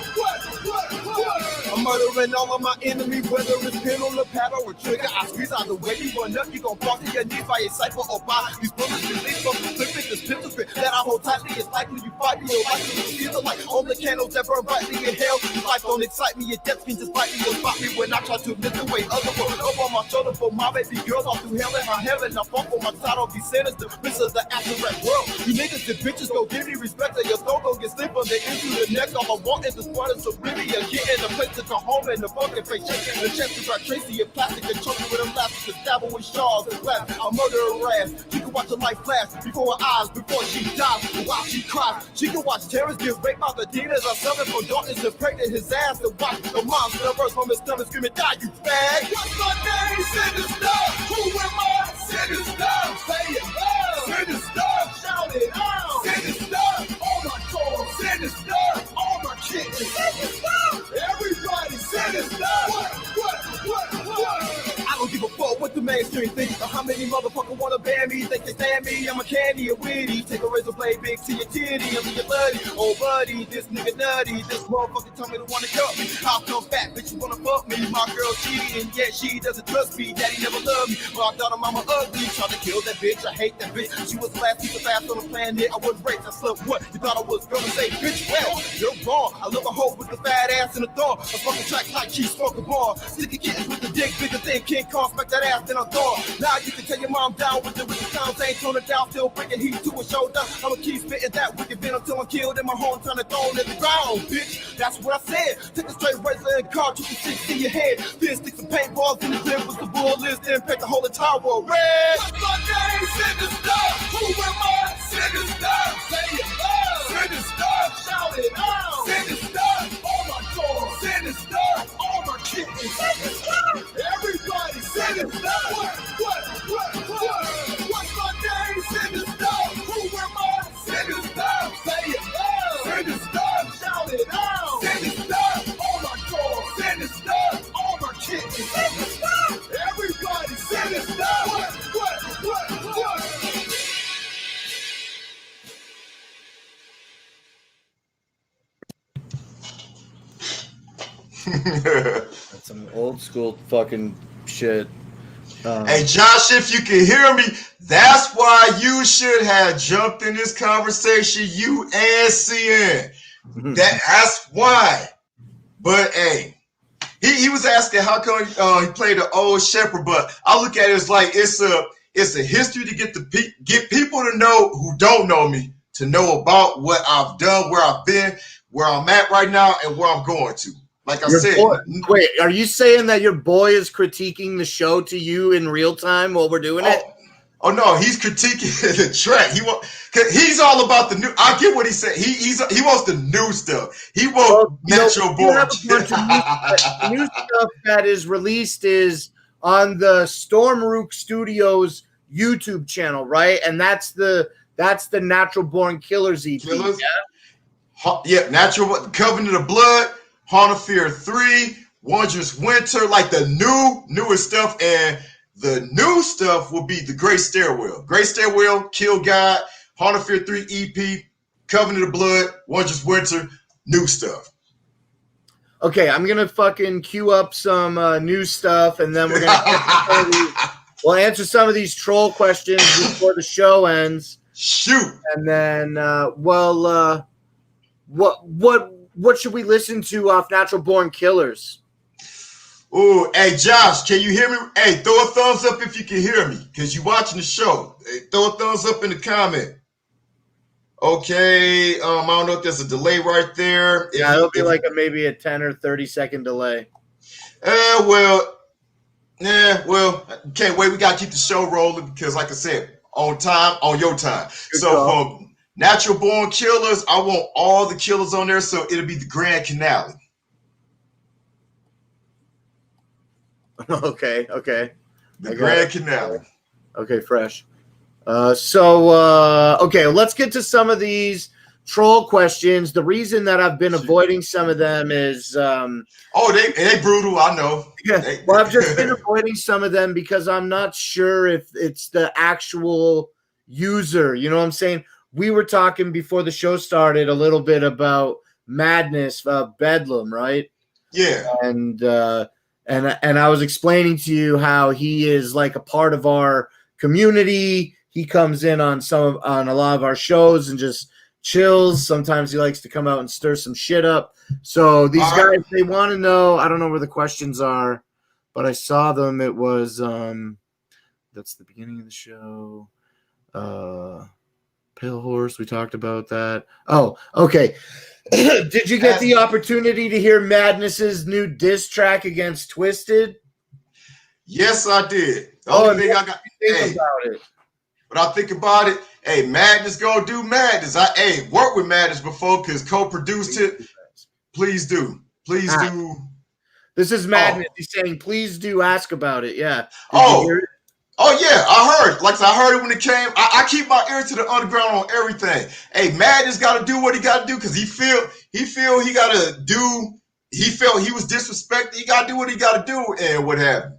I'm I'm murdering all of my enemies, whether it's pin on the pad or a trigger. I squeeze out the way you run up, you gon' fall to your knees by a cipher or by these bullets released from the flip this pistol grip that I hold tightly. It's likely you fight me or likely you feel the light on the candles that burn brightly in hell. Life don't excite me, your death can just bite me or spot me when I try to lift away other world up on my shoulder for my baby girls all through hell and my heaven. I fall for my title, V-Sinizter, prince of the accurate world. You niggas and bitches go give me respect or your soul gon' get slipped from the end to the neck. All I want is the squad of Oblivion, getting a place to come home and the fucking face shaking the chest to try Tracy and plastic and choking with a laugh to stab her with shaws and glass. I'll murder her ass. She can watch her life flash before her eyes before she dies. And while she cries, she can watch terrorists get raped by the demons. I suffer from darkness and pregnant his ass to watch the moms in the verse from his stomach screaming, die you fag. What's my name? Sinister. Who am I? Sinister. Say it loud. Sinister. Shout it out. Sinister. All my toys. Sinister. All my kids. Sinister. Everybody sinister. What? I don't give a fuck what the mainstream thinks or how many motherfuckers wanna ban me. Think they stand me, I'm a candy, a witty. Take a razor blade big to your titty, I'm your buddy. Oh buddy, this nigga nutty. This motherfucker told me to wanna cut me. How come fat bitch you wanna fuck me? My girl cheating, yeah she doesn't trust me. Daddy never loved me, but I thought her mama ugly. Trying to kill that bitch, I hate that bitch. She was the last piece of fast on the planet. I was raped, I slept what? You thought I was gonna say, bitch, well, you're wrong. I love a hoe with the fat ass and a thong. A fucking track like she smoke a bar. Sticky kittens with the dick bigger than King Kong. Smack that ass, then I'm gone. Now you can tell your mom down with the sounds. Ain't tone it down, still bringing heat to a shoulder. I'ma keep spitting that wicked venom till I'm killed in my hometown and thrown in the ground, bitch. That's what I said. Take a straight razor and car, you can see in your head. Then stick some paintballs in the lip with the bullets, then paint the whole entire world red. What's my name? Sinister. Who am I? Sinister. Say it loud. Sinister. Shout it out. Sinister. All my toys. Sinister. All my kittens. Sinister. Everybody sinister. What? What's my name? Sinister. Who am I? Sinister. Say it loud. Sinister. Shout it out. Sinister. All my toys. Sinister. All my kittens. Sinister. Everybody sinister. What? That's some old school fucking shit. Hey, Josh, if you can hear me, that's why you should have jumped in this conversation, you and CN. That's why. But, hey, he was asking how come he played the old shepherd, but I look at it as like it's a history to get people to know who don't know me, to know about what I've done, where I've been, where I'm at right now, and where I'm going to. Like I said, wait, are you saying that your boy is critiquing the show to you in real time while we're doing it? Oh no, he's critiquing the track. He's all about the new. I get what he said. He wants the new stuff. He wants Metro Board. New stuff that is released is on the Stormrook Studios YouTube channel, right? And that's the Natural Born Killers EP. Killers? Yeah, Natural Covenant of Blood. Haunted Fear 3, Wondrous Winter, like the newest stuff, and the new stuff will be the Great Stairwell. Great Stairwell, Kill God, Haunted Fear 3 EP, Covenant of Blood, Wondrous Winter, new stuff. Okay, I'm gonna fucking queue up some new stuff, and then we're gonna we'll answer some of these troll questions before the show ends. Shoot, and then what should we listen to off Natural Born Killers? Ooh, hey, Josh, can you hear me? Hey, throw a thumbs up if you can hear me, because you're watching the show. Hey, throw a thumbs up in the comment. Okay, I don't know if there's a delay right there. Yeah, it'll be like maybe a 10 or 30-second delay. Well, can't wait. We got to keep the show rolling because, like I said, on time, on your time. So, Natural Born Killers, I want all the killers on there, so it'll be the grand finale. Okay. The grand finale. Okay, fresh. Okay, let's get to some of these troll questions. The reason that I've been avoiding some of them is they brutal, I know. Yeah. Well, I've just been avoiding some of them because I'm not sure if it's the actual user. You know what I'm saying? We were talking before the show started a little bit about Madness, Bedlam, right? Yeah. And I was explaining to you how he is like a part of our community. He comes in on a lot of our shows and just chills. Sometimes he likes to come out and stir some shit up. So these All right. guys, they want to know. I don't know where the questions are, but I saw them. It was that's the beginning of the show. Pale Horse, we talked about that. Oh, okay. Did you get the opportunity to hear Madness's new diss track against Twisted? Yes, I did. The only thing I got. Think about it. But I think about it. Hey, Madness gonna do Madness. I worked with Madness before because co-produced it. Please do. Please do. This is Madness. He's saying, please do ask about it. Yeah. Oh yeah, I heard. Like I heard it when it came. I keep my ear to the underground on everything. Hey, Madness got to do what he got to do because he feel he got to do. He felt he was disrespected. He got to do what he got to do and what have you.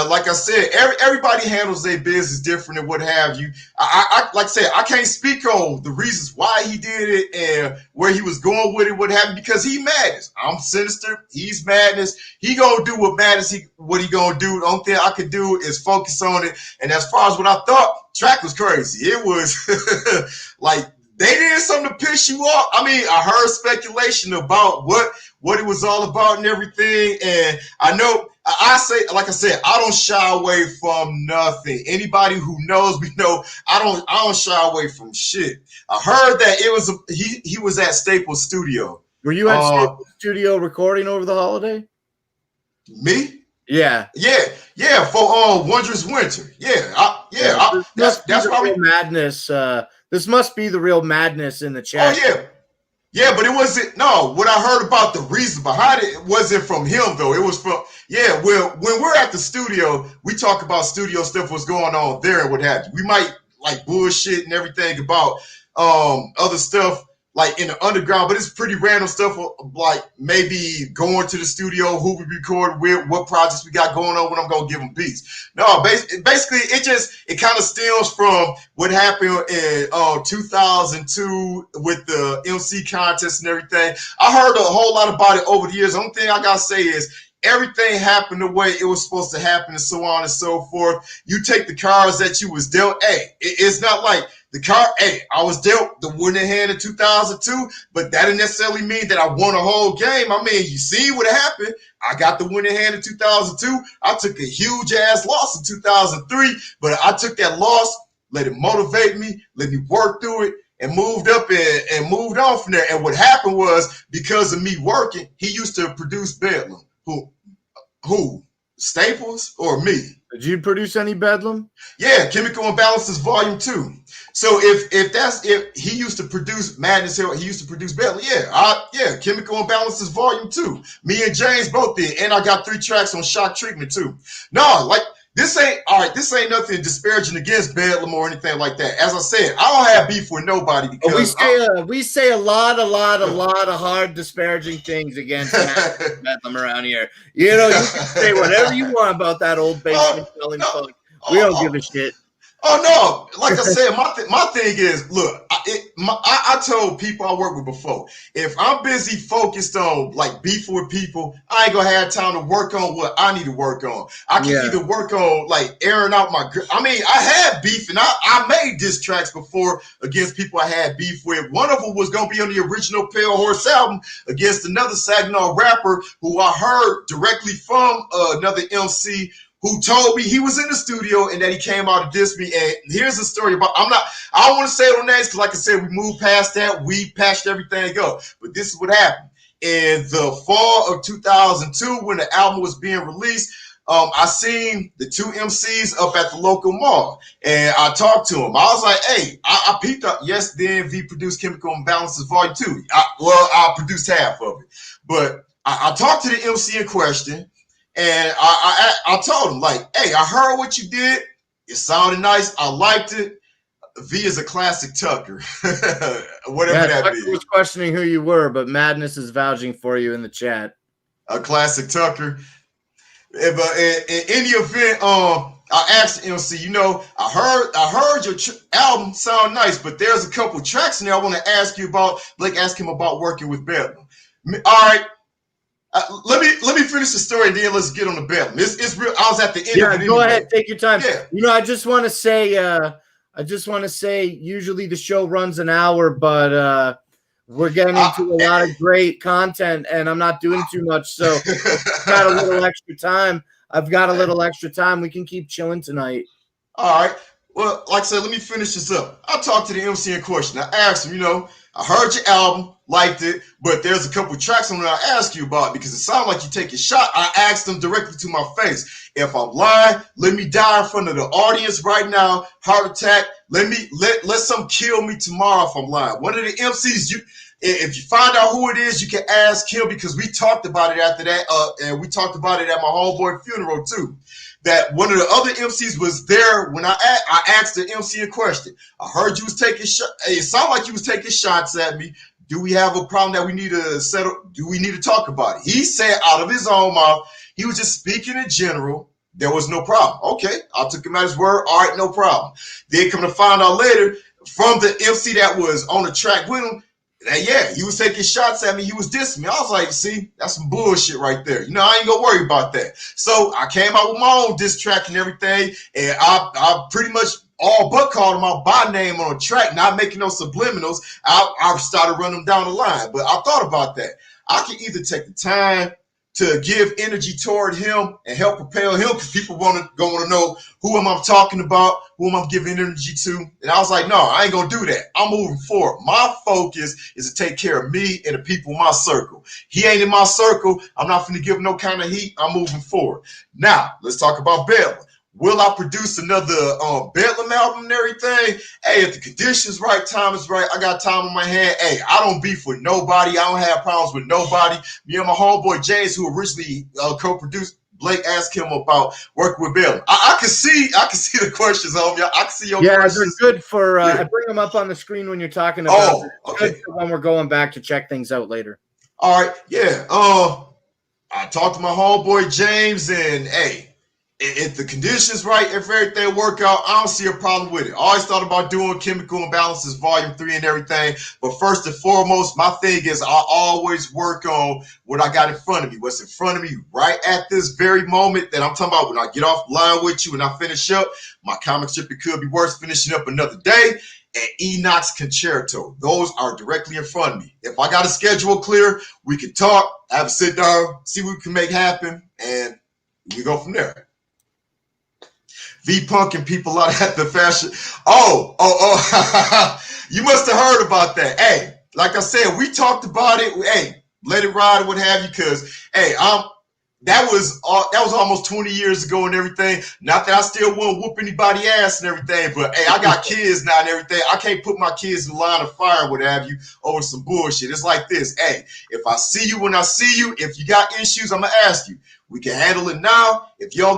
Like I said, everybody handles their business different and what have you. I like I said, I can't speak on the reasons why he did it and where he was going with it, what have you, because he Madness. I'm Sinister. He's Madness. He gonna do what Madness. What he gonna do? The only thing I could do is focus on it. And as far as what I thought, track was crazy. It was like they did something to piss you off. I mean, I heard speculation about what it was all about and everything, and I know. I say, like I said, I don't shy away from nothing. Anybody who knows me know I don't shy away from shit. I heard that it was he was at Staples Studio. Were you at Staples Studio recording over the holiday? Me? Yeah. For Wondrous Winter. That's why we Madness. This must be the real Madness in the chat. Oh yeah. Yeah, but it wasn't. No, what I heard about the reason behind it wasn't from him though. It was from Well, when we're at the studio, we talk about studio stuff, what's going on there, and what have you. We might like bullshit and everything about other stuff like in the underground, but it's pretty random stuff like maybe going to the studio, who we record with, what projects we got going on, when I'm gonna give them beats. No, basically it kind of stems from what happened in 2002 with the MC contest and everything. I heard a whole lot about it over the years. The only thing I gotta say is everything happened the way it was supposed to happen and so on and so forth. You take the cards that you was dealt. Hey, it's not like the card. Hey, I was dealt the winning hand in 2002, but that didn't necessarily mean that I won a whole game. I mean, you see what happened. I got the winning hand in 2002. I took a huge ass loss in 2003, but I took that loss, let it motivate me, let me work through it, and moved up and moved on from there. And what happened was, because of me working, he used to produce Bedlam. Who? Staples or me? Did you produce any Bedlam? Yeah, Chemical Imbalances Volume 2. So if he used to produce Madness Hill, he used to produce Bedlam. Yeah, Chemical Imbalances Volume 2. Me and James both did, and I got 3 tracks on Shock Treatment too. No, like this ain't nothing disparaging against Bedlam or anything like that. As I said, I don't have beef with nobody because we say a lot of hard disparaging things against Bedlam around here. You know, you can say whatever you want about that old basement selling funk. We don't give a shit. Oh no! Like I said, my thing is, look, I told people I worked with before, if I'm busy focused on like beefing with people, I ain't gonna have time to work on what I need to work on. I can either work on like airing out my. I mean, I had beef and I made diss tracks before against people I had beef with. One of them was gonna be on the original Pale Horse album against another Saginaw rapper who I heard directly from another MC. Who told me he was in the studio and that he came out to diss me. And here's the story about, I don't want to say it on names because like I said, we moved past that. We patched everything up. But this is what happened. In the fall of 2002, when the album was being released, I seen the 2 MCs up at the local mall. And I talked to him. I was like, hey, I peeped up. Yes, then V produced Chemical Imbalances Volume 2. I produced half of it. But I talked to the MC in question. And I told him, like, hey, I heard what you did. It sounded nice. I liked it. V is a classic Tucker. Whatever that Tucker means. was questioning who you were, but Madness is vouching for you in the chat. A classic Tucker. But in any event, I asked MC, you know, I heard your album sound nice, but there's a couple tracks in there I want to ask you about, like ask him about working with Bedlam. All right. Let me finish the story and then let's get on the bell. It's real. I was at the end. Yeah, of it go anyway. ahead, take your time. Yeah. You know, I just want to say, usually the show runs an hour, but we're getting into a lot of great content, and I'm not doing too much, so I've got a little extra time. We can keep chilling tonight. All right. Well, like I said, let me finish this up. I talked to the MC in question. I asked him, I heard your album, liked it, but there's a couple tracks I'm going to ask you about because it sounded like you take a shot. I asked him directly to my face. If I'm lying, let me die in front of the audience right now. Heart attack. Let some kill me tomorrow if I'm lying. One of the MCs, if you find out who it is, you can ask him because we talked about it after that, and we talked about it at my homeboy funeral too. That one of the other MCs was there when I asked the MC a question. I heard you was taking shots. It sounded like you was taking shots at me. Do we have a problem that we need to settle? Do we need to talk about it? He said out of his own mouth, he was just speaking in general. There was no problem. Okay, I took him at his word. All right, no problem. Then come to find out later from the MC that was on the track with him, he was taking shots at me. He was dissing me. I was like, see, that's some bullshit right there. I ain't gonna worry about that. So I came out with my own diss track and everything, and I pretty much all but called him out by name on a track, not making no subliminals. I started running them down the line, but I thought about that. I can either take the time to give energy toward him and help propel him because people want to know who am I talking about, who am I giving energy to. And I was like, no, I ain't going to do that. I'm moving forward. My focus is to take care of me and the people in my circle. He ain't in my circle. I'm not going to give him no kind of heat. I'm moving forward. Now, let's talk about Bedlam. Will I produce another Bedlam album and everything? Hey, if the conditions right, time is right, I got time on my hand. Hey, I don't beef with nobody. I don't have problems with nobody. Me and my homeboy James, who originally co-produced, Blake asked him about working with Bedlam. I can see the questions on you. I can see your questions. They're good for. I bring them up on the screen when you're talking about. Oh, okay. Good for when we're going back to check things out later. All right, yeah. I talked to my homeboy James, and hey. If the conditions right, if everything work out, I don't see a problem with it. I always thought about doing Chemical Imbalances Volume 3 and everything. But first and foremost, my thing is I always work on what I got in front of me. What's in front of me right at this very moment that I'm talking about when I get off the line with you and I finish up. My comic strip, It Could Be Worse, finishing up another day. And Enoch's Concerto. Those are directly in front of me. If I got a schedule clear, we can talk, have a sit down, see what we can make happen, and we go from there. V-Punk and people out at the fashion. Oh. You must have heard about that. Hey, like I said, we talked about it. Hey, let it ride or what have you, because, hey, that was almost 20 years ago and everything. Not that I still won't whoop anybody ass and everything, but, hey, I got kids now and everything. I can't put my kids in the line of fire and what have you over some bullshit. It's like this. Hey, if I see you when I see you, if you got issues, I'm going to ask you. We can handle it now. If you're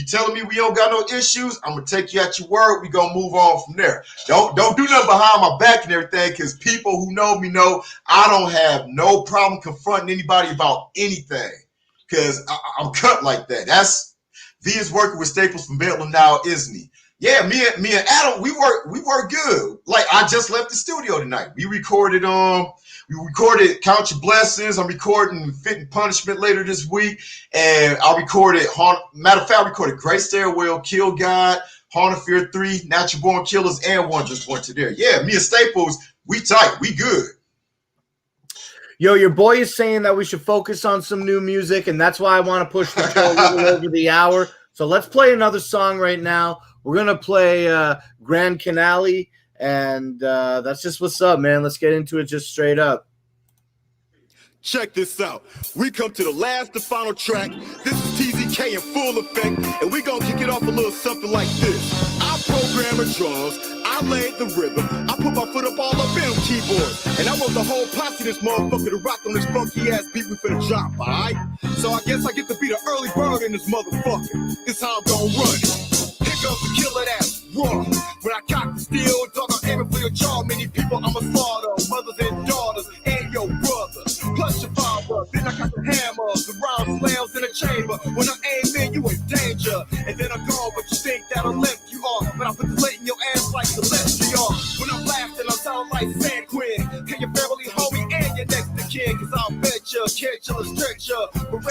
telling me we don't got no issues, I'm gonna take you at your word. We gonna move on from there. Don't do nothing behind my back and everything, because people who know me know I don't have no problem confronting anybody about anything, because I'm cut like that. That's V is working with Staples from Bedlam now, isn't he? Yeah, me and Adam, we work good. Like I just left the studio tonight. We recorded Count Your Blessings. I'm recording Fit and Punishment later this week. And I recorded, matter of fact, I recorded Great Stairwell, Kill God, Haunted Fear 3, Natural Born Killers, and One Just Went to there. Yeah, me and Staples, we tight. We good. Yo, your boy is saying that we should focus on some new music, and that's why I want to push the show a little over the hour. So let's play another song right now. We're going to play Grand Canale, and that's just what's up, man. Let's get into it just straight up. Check this out. We come to the last and final track. This is TZK in full effect, and we gonna kick it off a little something like this. I program the drums, I laid the rhythm, I put my foot up all up in them keyboards, and I want the whole posse this motherfucker to rock on this funky ass beat we finna drop, alright? So I guess I get to be the early bird in this motherfucker. This how I'm gonna run it. Here comes the killer ass raw. When I cock the steel, dog, I'm aiming for your jaw. Many people I'ma slaughter, mothers and daughters, and your brother. Plus your father, then I got the hammers, the round slams in the chamber. When I aim in, you in danger. And then I'm gone, but you think that I left you off. But I'm ventilating your ass like Celestial. When I'm blasting, I sound like San Quinn. Can your family homie and your next to kin? cause I'll bet ya, catch ya, stretch ya. But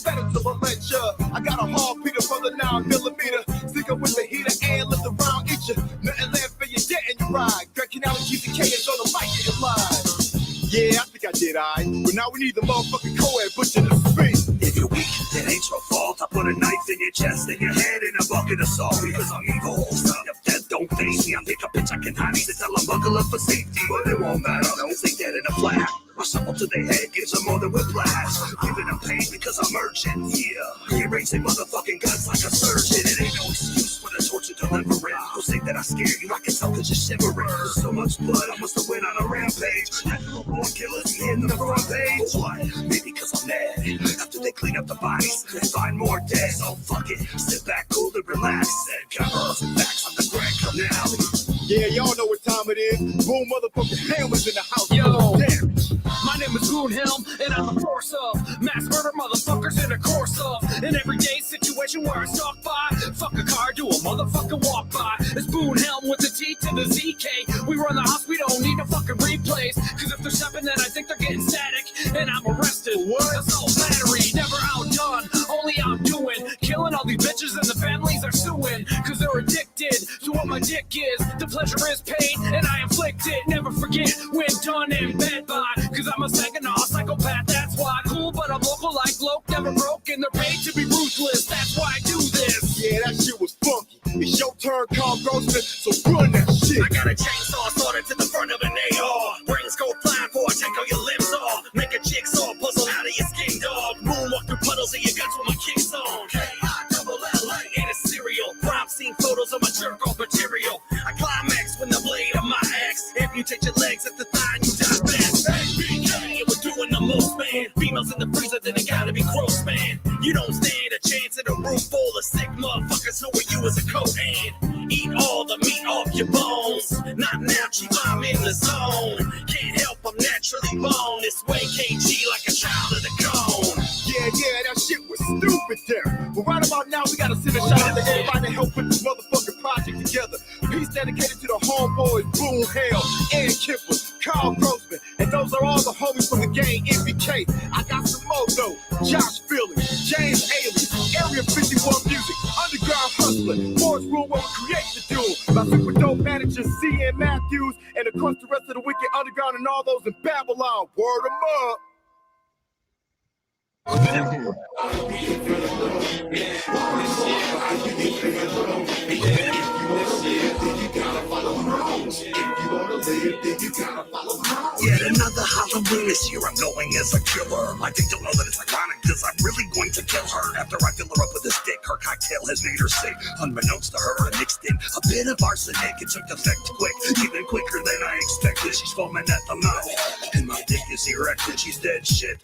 better till I let ya. I got a heartbeat for the 9mm. Stick up with the heater and let the round eat ya. Nothing left for you, dead in your ride. Cracking out and keep the K is on the mic getting live. Yeah, I think I did, but now we need the motherfucking co-ed butcher to speak. If you're weak, it ain't your fault. I put a knife in your chest and your head in a bucket of salt. Because I'm evil. Son of death, don't face me. I pick a bitch I can hide. They tell them buckle up for safety. But it won't matter, cause they dead in a flash. I shuffle to their head, gives them more than whiplash. Giving them pain because I'm urgent, yeah. Erasing motherfucking guns like a surgeon. It ain't no excuse for the torture deliverance. Don't say that I scare you, I can tell cause you're shivering. There's so much blood, I must have went on a rampage. Natural-born killers hitting the front page. Why? Maybe cause I'm mad. After they clean up the bodies, they find more dead. So fuck it, sit back, cool and relax. Said cover some facts on the Grand Canal. Yeah, y'all know what time it is. Boom, motherfucking Hammer's in the house. Yo. Damn. My name is Boonhelm, and I'm a force of mass murder motherfuckers in a course of an everyday situation where I stalk by. Fuck a car, do a motherfucking walk by. It's Boonhelm with the T to the ZK. We run the house, we don't need no fucking replays. Cause if they're stepping, then I think they're getting static. And I'm arrested. What? Assault battery, never outdone, only outdoing. Killing all these bitches and the families are suing. Cause they're addicted to what my dick is. The pleasure is pain, and I inflict it. Never forget when done in bed by. Cause I'm a Saginaw psychopath, that's why. Cool, but I'm local like bloke, never broke. And they're paid to be ruthless, that's why I do this. Yeah, that shit was funky. It's your turn, Carl Grossman, so run that shit. I got a chainsaw sorted to the front of an AR. Brains go flying for a take all your limbs off. Make a jigsaw puzzle out of your skin, dog. Moonwalk through puddles of your guts with my kicks on. K-I-double-L-A in a cereal. Crime scene photos of my jerk-off material. I climax when the blade of my axe amputate your legs at the thigh and you die fast. BK, we're doing the most, man. Females in the freezer, then it gotta be gross, man. You don't stand a chance in a room full of sick motherfuckers. Who are you as a coat hand? Eat all the meat off your bones. Not now, chief, I'm in the zone. Can't help, I'm naturally born this way, KG, like a child of the cone. Yeah, that shit was stupid there. But right about now, we gotta send a shout out to everybody to help put this motherfucking project together. Peace dedicated to the homeboys, Boom Hell, and Kipper, Carl Grossman, and those are all the homies from the gang, MBK. I got some more though, Josh Philly, James Ailey, Area 51 Music, Underground Hustler, Forest Room where we create the doom. My super dope manager, C.N. Matthews, and of course the rest of the Wicked Underground and all those in Babylon. Word 'em up. Yet another Halloween this year, I'm going as a killer. Like they don't know that it's ironic, cause I'm really going to kill her. After I fill her up with a stick, her cocktail has made her sick. Unbeknownst to her, I mixed in a bit of arsenic. It took effect quick, even quicker than I expected. She's foaming at the mouth, and my dick is erected. She's dead shit.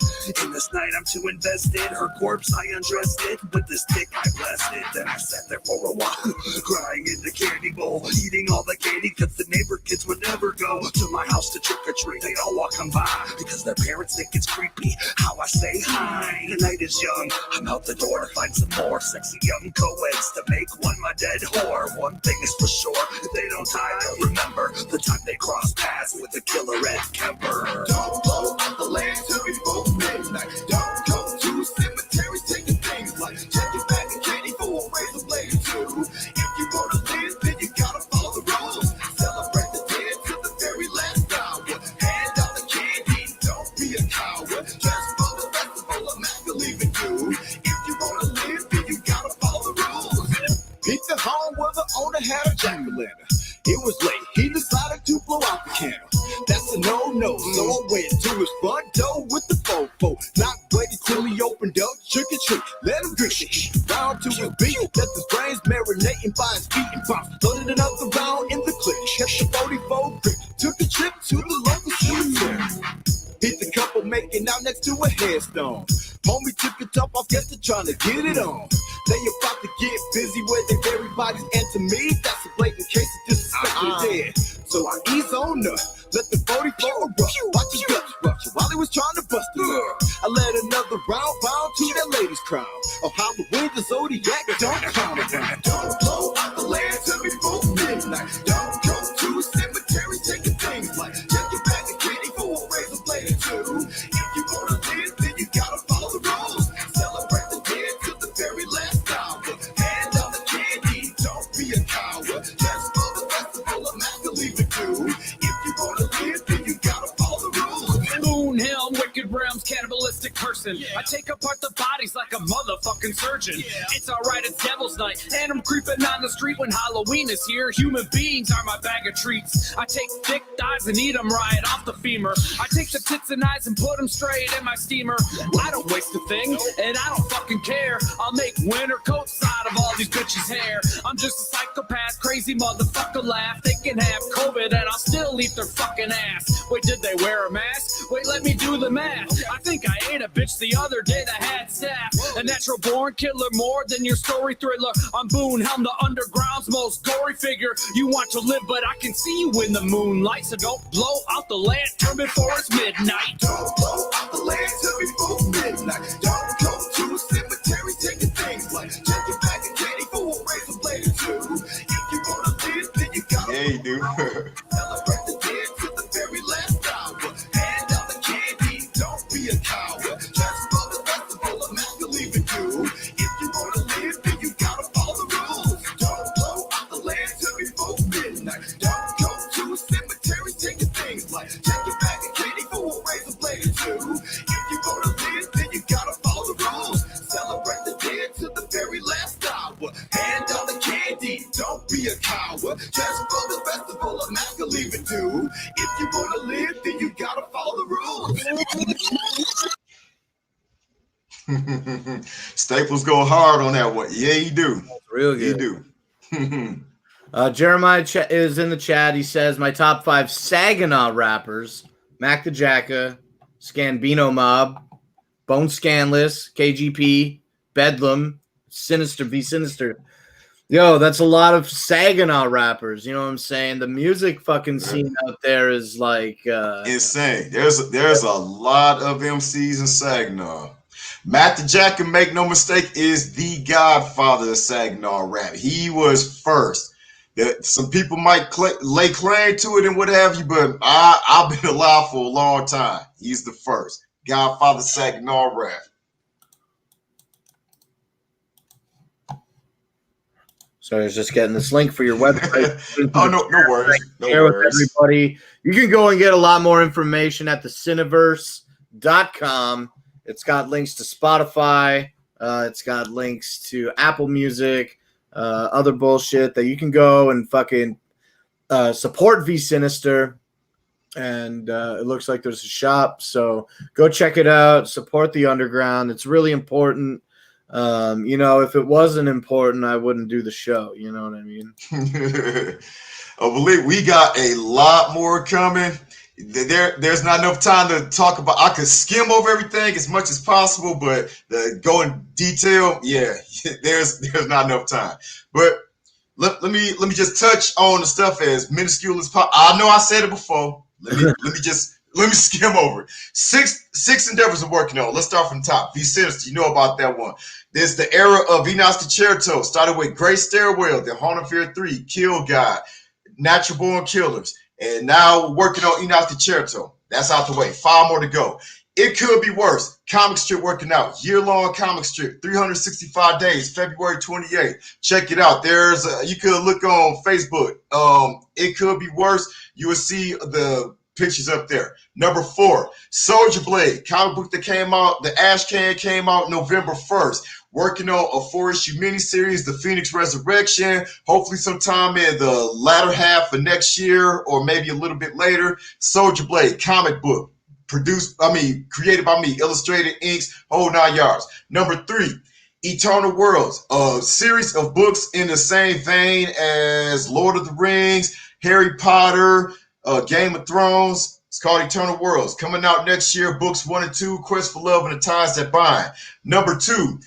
In this night, I'm too invested. Her corpse, I undressed it. With this dick, I blessed it. Then I sat there for a while, crying in the candy bowl, eating all the candy, cause the neighbor kids would never go to my house to trick or treat. They all walk on by because their parents think it's creepy how I say hi. The night is young, I'm out the door to find some more sexy young co-eds to make one my dead whore. One thing is for sure, if they don't die, they'll remember the time they crossed paths with the killer Ed Kemper. Don't blow up the land till before midnight. Don't go to cemeteries taking things like check your bag of candy for a razor blade too. If you wanna live, then you gotta follow the rules. Celebrate the dead to the very last hour. Hand out the candy, don't be a coward. Just for the festival, I'm not believing you. If you wanna live, then you gotta follow the rules. Hit the home where the owner had a jack-o'-lantern. It was late, he decided to blow out the candle. That's a no-no, so I went to his front door with the fofo. Not waiting till he opened up, trick or treat, let him drink it. Round to his beat, left his brains marinating by his feet and bounce. Loaded another round in the clip, kept the 44 grip. Took a trip to the local cemetery. Hit the couple making out next to a headstone. Homie took it up off, guess they're trying to get it on. They about to get busy where they bury bodies, and to me, that's a blatant case of disrespect to dead. So I ease on up, let the 44 erupt. Watch his guts rupture while he was trying to bust it up. I let another round to that lady's crown. Oh, Halloween, the Zodiac, don't come around. Don't blow out the land till before midnight. Don't go to cemeteries taking things like check your bag of candy for a razor blade too. If cannibalistic person. I take apart the bodies like a motherfucking surgeon. It's alright, it's Devil's Night, and I'm creeping on the street when Halloween is here. Human beings are my bag of treats. I take thick thighs and eat them right off the femur. I take the tits and eyes and put them straight in my steamer. I don't waste a thing, and I don't fucking care. I'll make winter coats out of all these bitches' hair. I'm just a psychopath, crazy motherfucker laugh. They can have COVID and I'll still eat their fucking ass. Wait, did they wear a mask? Wait, let me do the math. I think I ate a bitch the other day that had staph. A natural born killer more than your story thriller. I'm Boone Helm, the underground's most gory figure. You want to live, but I can see you in the moonlight. So don't blow out the lantern before it's midnight. Don't blow out the lantern before midnight. Don't go to a cemetery taking things like check your bag of candy for a razor blade or two. If you wanna live, then you gotta Yeah, you do. celebrate the dead to the very last hour. Hand out the candy, don't be a coward. Just for the festival of masculine you. If you wanna live, then you gotta follow the rules. Don't blow out the lantern before midnight. Don't go to a cemetery taking things like check your bag of candy for a razor blade or two. If you wanna live, then you gotta follow the rules. Celebrate the dead to the very last hour. Hand out the candy, don't be a coward. Just for the festival of masculine do. If you wanna live, then you gotta follow the rules. Staples go hard on that one. Yeah, you do. Real You good. do. Jeremiah is in the chat. He says, my top 5 Saginaw rappers: Mac the Jacka, Scambino Mob, Bone Scanless, KGP, Bedlam, Sinister, V-Sinister. Yo, that's a lot of Saginaw rappers. You know what I'm saying? The music fucking scene out there is like Insane. There's a lot of MCs in Saginaw. Matt the Jack, and make no mistake, is the godfather of Saginaw rap. He was first. Some people might lay claim to it and what have you, but I've been alive for a long time. He's the first. Godfather of Saginaw rap. So I was just getting this link for your website. Oh, no worries. No Share with worries. everybody. You can go and get a lot more information at thecineverse.com. It's got links to Spotify. It's got links to Apple Music, other bullshit that you can go and fucking support V-Sinister. And it looks like there's a shop. So go check it out. Support the underground. It's really important. You know, if it wasn't important, I wouldn't do the show. You know what I mean? I believe we got a lot more coming. There's not enough time to talk about. I could skim over everything as much as possible, but go in detail, yeah, there's not enough time. But let me just touch on the stuff as minuscule as possible. I know I said it before. Let me skim over it. Six endeavors we're working on. Let's start from the top. V-Sinister, you know about that one. There's the era of Enos Concerto. Started with Great Stairwell, the Haunted of Fear 3, Kill God, Natural Born Killers. And now we're working on Enos Concerto. That's out the way. 5 more to go. It could be worse. Comic strip working out. Year-long comic strip. 365 days. February 28th. Check it out. You could look on Facebook. It could be worse. You will see the pictures up there. Number 4, Soldier Blade. Comic book that came out. The Ash Can came out November 1st. Working on a 4-issue miniseries, The Phoenix Resurrection, hopefully sometime in the latter half of next year or maybe a little bit later. Soldier Blade, comic book, created by me, illustrated, inks, whole 9 yards. Number 3, Eternal Worlds, a series of books in the same vein as Lord of the Rings, Harry Potter, Game of Thrones. It's called Eternal Worlds. Coming out next year, books 1 and 2, Quest for Love and the Ties That Bind. Number 2,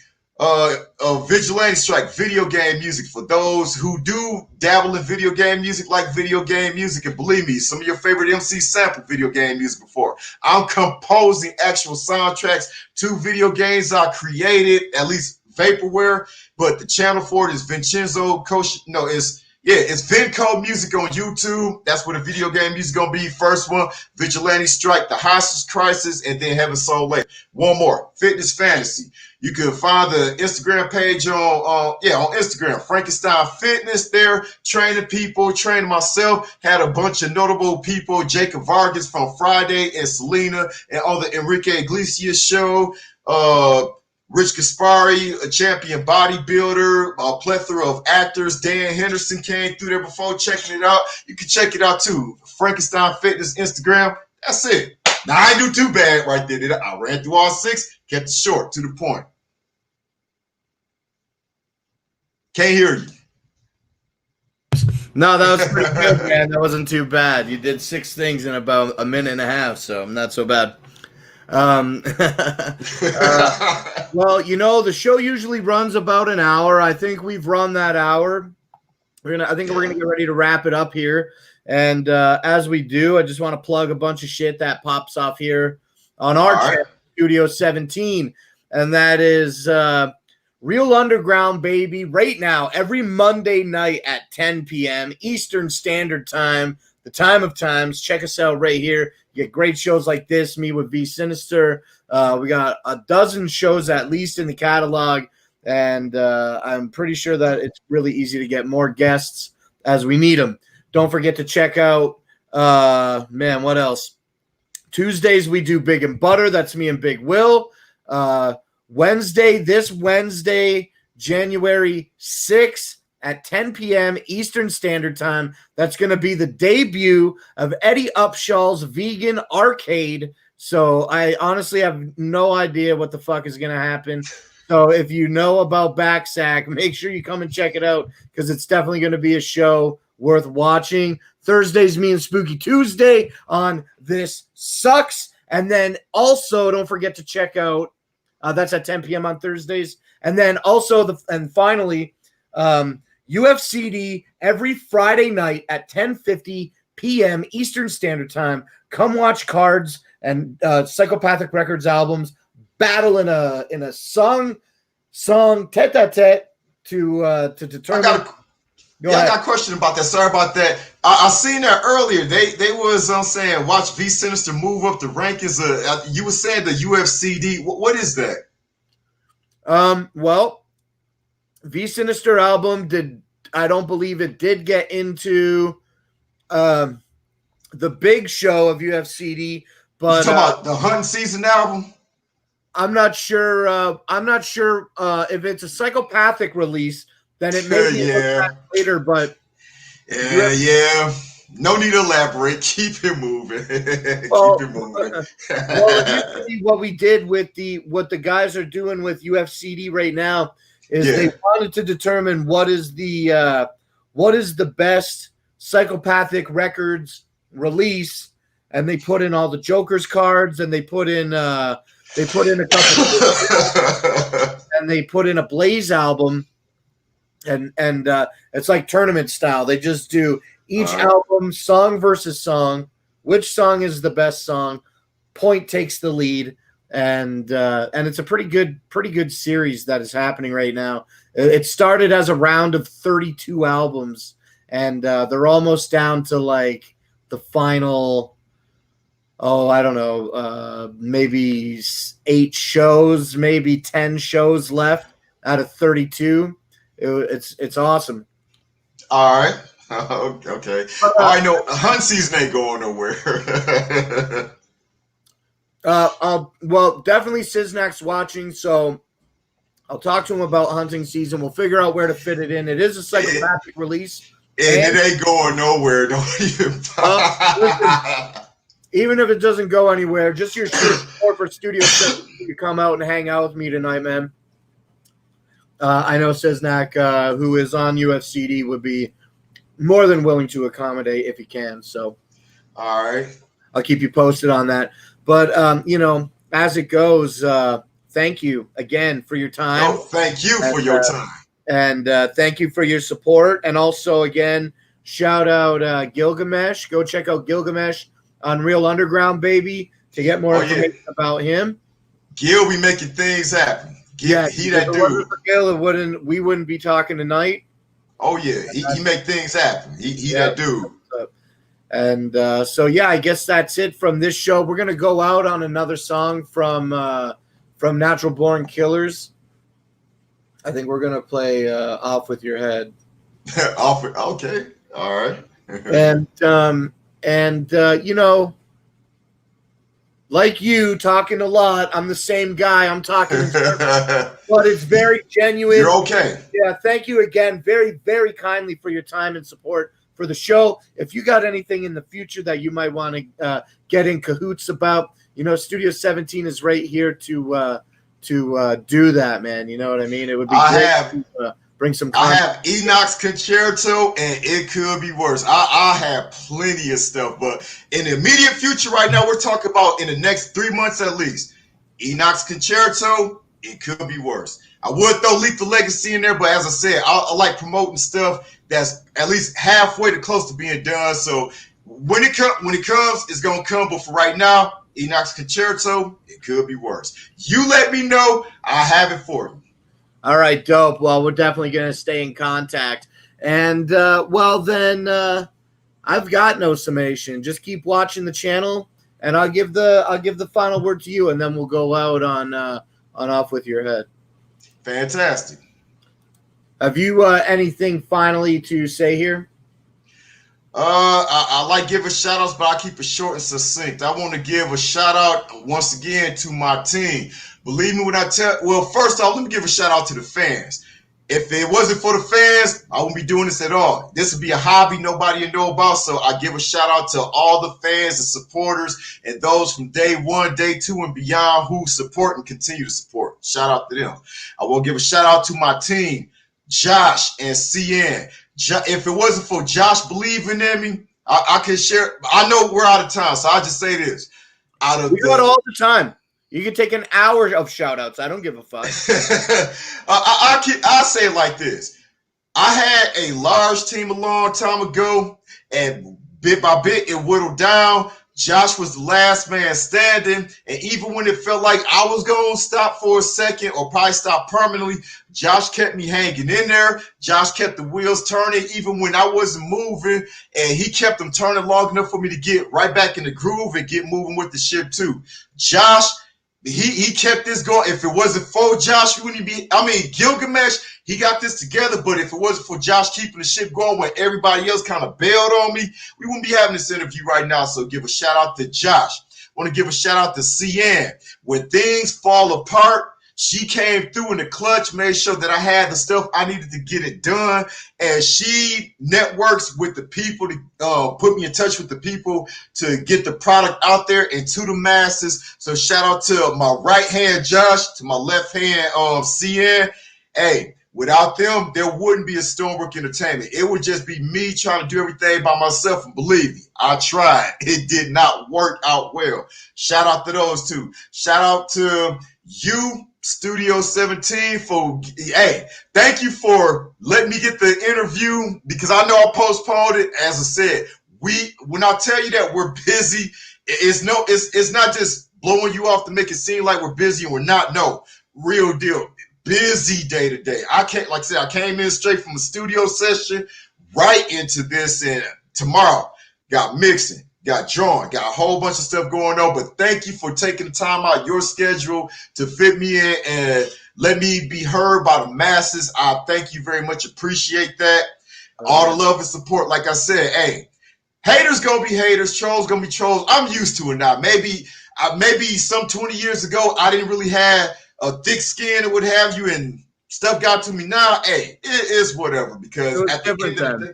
Vigilante Strike, video game music. For those who do dabble in video game music, like video game music, and believe me, some of your favorite MCs sampled video game music before. I'm composing actual soundtracks to video games I created, at least vaporware, but the channel for it is Vincenzo Yeah, it's Vinco Music on YouTube. That's where the video game music gonna be. First one, Vigilante Strike, The Hostage Crisis, and then Heaven Soul Lake. One more, Fitness Fantasy. You can find the Instagram page on Instagram, Frankenstein Fitness. There, training people, training myself. Had a bunch of notable people, Jacob Vargas from Friday and Selena, and on the Enrique Iglesias show. Rich Gaspari, a champion bodybuilder, a plethora of actors. Dan Henderson came through there before, checking it out. You can check it out too. Frankenstein Fitness Instagram. That's it. Now, I didn't do too bad right there, did I? I ran through all 6, kept it short, to the point. Can't hear you. No, that was pretty good, man. That wasn't too bad. You did 6 things in about a minute and a half, so not so bad. Well, the show usually runs about an hour. I think we've run that hour. I think we're gonna get ready to wrap it up here. And as we do, I just want to plug a bunch of shit that pops off here on our channel, Studio 17, and that is Real Underground, baby. Right now, every Monday night at 10 p.m. Eastern Standard Time, the time of times. Check us out right here. You get great shows like this, me with V-Sinizter. We got a dozen shows at least in the catalog, and I'm pretty sure that it's really easy to get more guests as we need them. Don't forget to check out, what else? Tuesdays, we do Big and Butter. That's me and Big Will. This Wednesday, January 6th, at 10 p.m. Eastern Standard Time. That's going to be the debut of Eddie Upshaw's Vegan Arcade. So I honestly have no idea what the fuck is going to happen. So if you know about Backsack, make sure you come and check it out because it's definitely going to be a show worth watching. Thursday's me and Spooky Tuesday on This Sucks. And then also don't forget to check out, that's at 10 p.m. on Thursdays. And then also, finally, UFCD every Friday night at 10:50 p.m. Eastern Standard Time. Come watch cards and Psychopathic Records albums battle in a song tete-a-tete to determine. I got a question about that. Sorry about that. I seen that earlier. They was saying watch V-Sinizter move up the rankings. You were saying the UFCD. What is that? Well, V-Sinizter album I don't believe it did get into the big show of UFCD, but you talking about the hunting season album? I'm not sure if it's a Psychopathic release, then it may be later, but no need to elaborate. Keep it moving. Well, keep it moving. Well, what we did with what the guys are doing with UFCD right now is they wanted to determine what is the best Psychopathic Records release, and they put in all the Joker's cards, and they put in a couple and they put in a Blaze album, and it's like tournament style. They just do each album song versus song. Which song is the best song? Point takes the lead. And it's a pretty good series that is happening right now. It started as a round of 32 albums, and they're almost down to like the final, I don't know, maybe 8 shows, maybe 10 shows left out of 32. It's awesome. All right. Okay. I know hunt season ain't going nowhere. Well, definitely Siznak's watching, so I'll talk to him about hunting season. We'll figure out where to fit it in. It is a Psychopathic release. And it ain't going nowhere. Don't even. Listen, even if it doesn't go anywhere, just your support for Studio 17 to come out and hang out with me tonight, man. I know Siznak, who is on UFCD, would be more than willing to accommodate if he can. So, all right, I'll keep you posted on that. But as it goes, thank you again for your time. Oh, thank you for your time. And thank you for your support. And also, again, shout out Gilgamesh. Go check out Gilgamesh on Real Underground, baby, to get more information about him. Gil be making things happen. He that dude. For Gil, we wouldn't be talking tonight. Oh yeah, he make things happen. He Yeah. that dude. And so yeah, I guess that's it from this show. We're gonna go out on another song from Natural Born Killers. I think we're gonna play "Off with Your Head." Okay, all right. And you know, like you talking a lot, I'm the same guy. I'm talking, but it's very genuine. You're okay. Yeah, thank you again, very, very kindly for your time and support for the show. If you got anything in the future that you might want to get in cahoots about, you know, Studio 17 is right here to do that, man. You know what I mean? It would be great to bring some content. I have Enoch's Concerto, and it could be worse. I have plenty of stuff, but in the immediate future right now, we're talking about in the next 3 months at least. Enoch's Concerto, it could be worse. I would throw Lethal Legacy in there, but as I said, I like promoting stuff that's at least halfway to close to being done. So when it comes, it's gonna come. But for right now, Enoch's Concerto, it could be worse. You let me know. I have it for you. All right, dope. Well, we're definitely going to stay in contact. And, well, then I've got no summation. Just keep watching the channel, and I'll give the final word to you, and then we'll go out on Off with Your Head. Fantastic. Have you anything finally to say here? I like giving shout outs, but I keep it short and succinct. I want to give a shout out once again to my team. Believe me when I tell, well, first off, let me give a shout out to the fans. If it wasn't for the fans, I wouldn't be doing this at all. This would be a hobby nobody would know about. So I give a shout out to all the fans and supporters and those from day one, day two, and beyond who support and continue to support. Shout out to them. I want to give a shout out to my team, Josh and CN. If it wasn't for Josh believing in me, I can share. I know we're out of time, so I'll just say this. We do it all the time. You can take an hour of shout outs. I don't give a fuck. I'll say it like this. I had a large team a long time ago, and bit by bit, it whittled down. Josh was the last man standing, and even when it felt like I was going to stop for a second or probably stop permanently, Josh kept me hanging in there. Josh kept the wheels turning even when I wasn't moving, and he kept them turning long enough for me to get right back in the groove and get moving with the ship too. Josh, he kept this going. If it wasn't for Josh, we wouldn't be. I mean, Gilgamesh, he got this together, but if it wasn't for Josh keeping the ship going when everybody else kind of bailed on me, we wouldn't be having this interview right now. So give a shout out to Josh. I want to give a shout out to CN. When things fall apart, she came through in the clutch, made sure that I had the stuff I needed to get it done. And she networks with the people to put me in touch with the people to get the product out there and to the masses. So shout out to my right hand, Josh, to my left hand, CN. Hey, without them, there wouldn't be a Stonework Entertainment. It would just be me trying to do everything by myself. And believe me, I tried. It did not work out well. Shout out to those two. Shout out to you, Studio 17, for, hey, thank you for letting me get the interview because I know I postponed it. As I said, when I tell you that we're busy, it's not just blowing you off to make it seem like we're busy and we're not. No, real deal. Busy day to day. I can't, like I said, I came in straight from a studio session right into this, and tomorrow got mixing, got drawing, got a whole bunch of stuff going on. But thank you for taking the time out your schedule to fit me in and let me be heard by the masses. I thank you very much. Appreciate that. All the love and support. Like I said, hey, haters gonna be haters, trolls gonna be trolls. I'm used to it now. Maybe some 20 years ago I didn't really have a thick skin or what have you, and stuff got to me. Now, hey, it is whatever, because at the end of the day,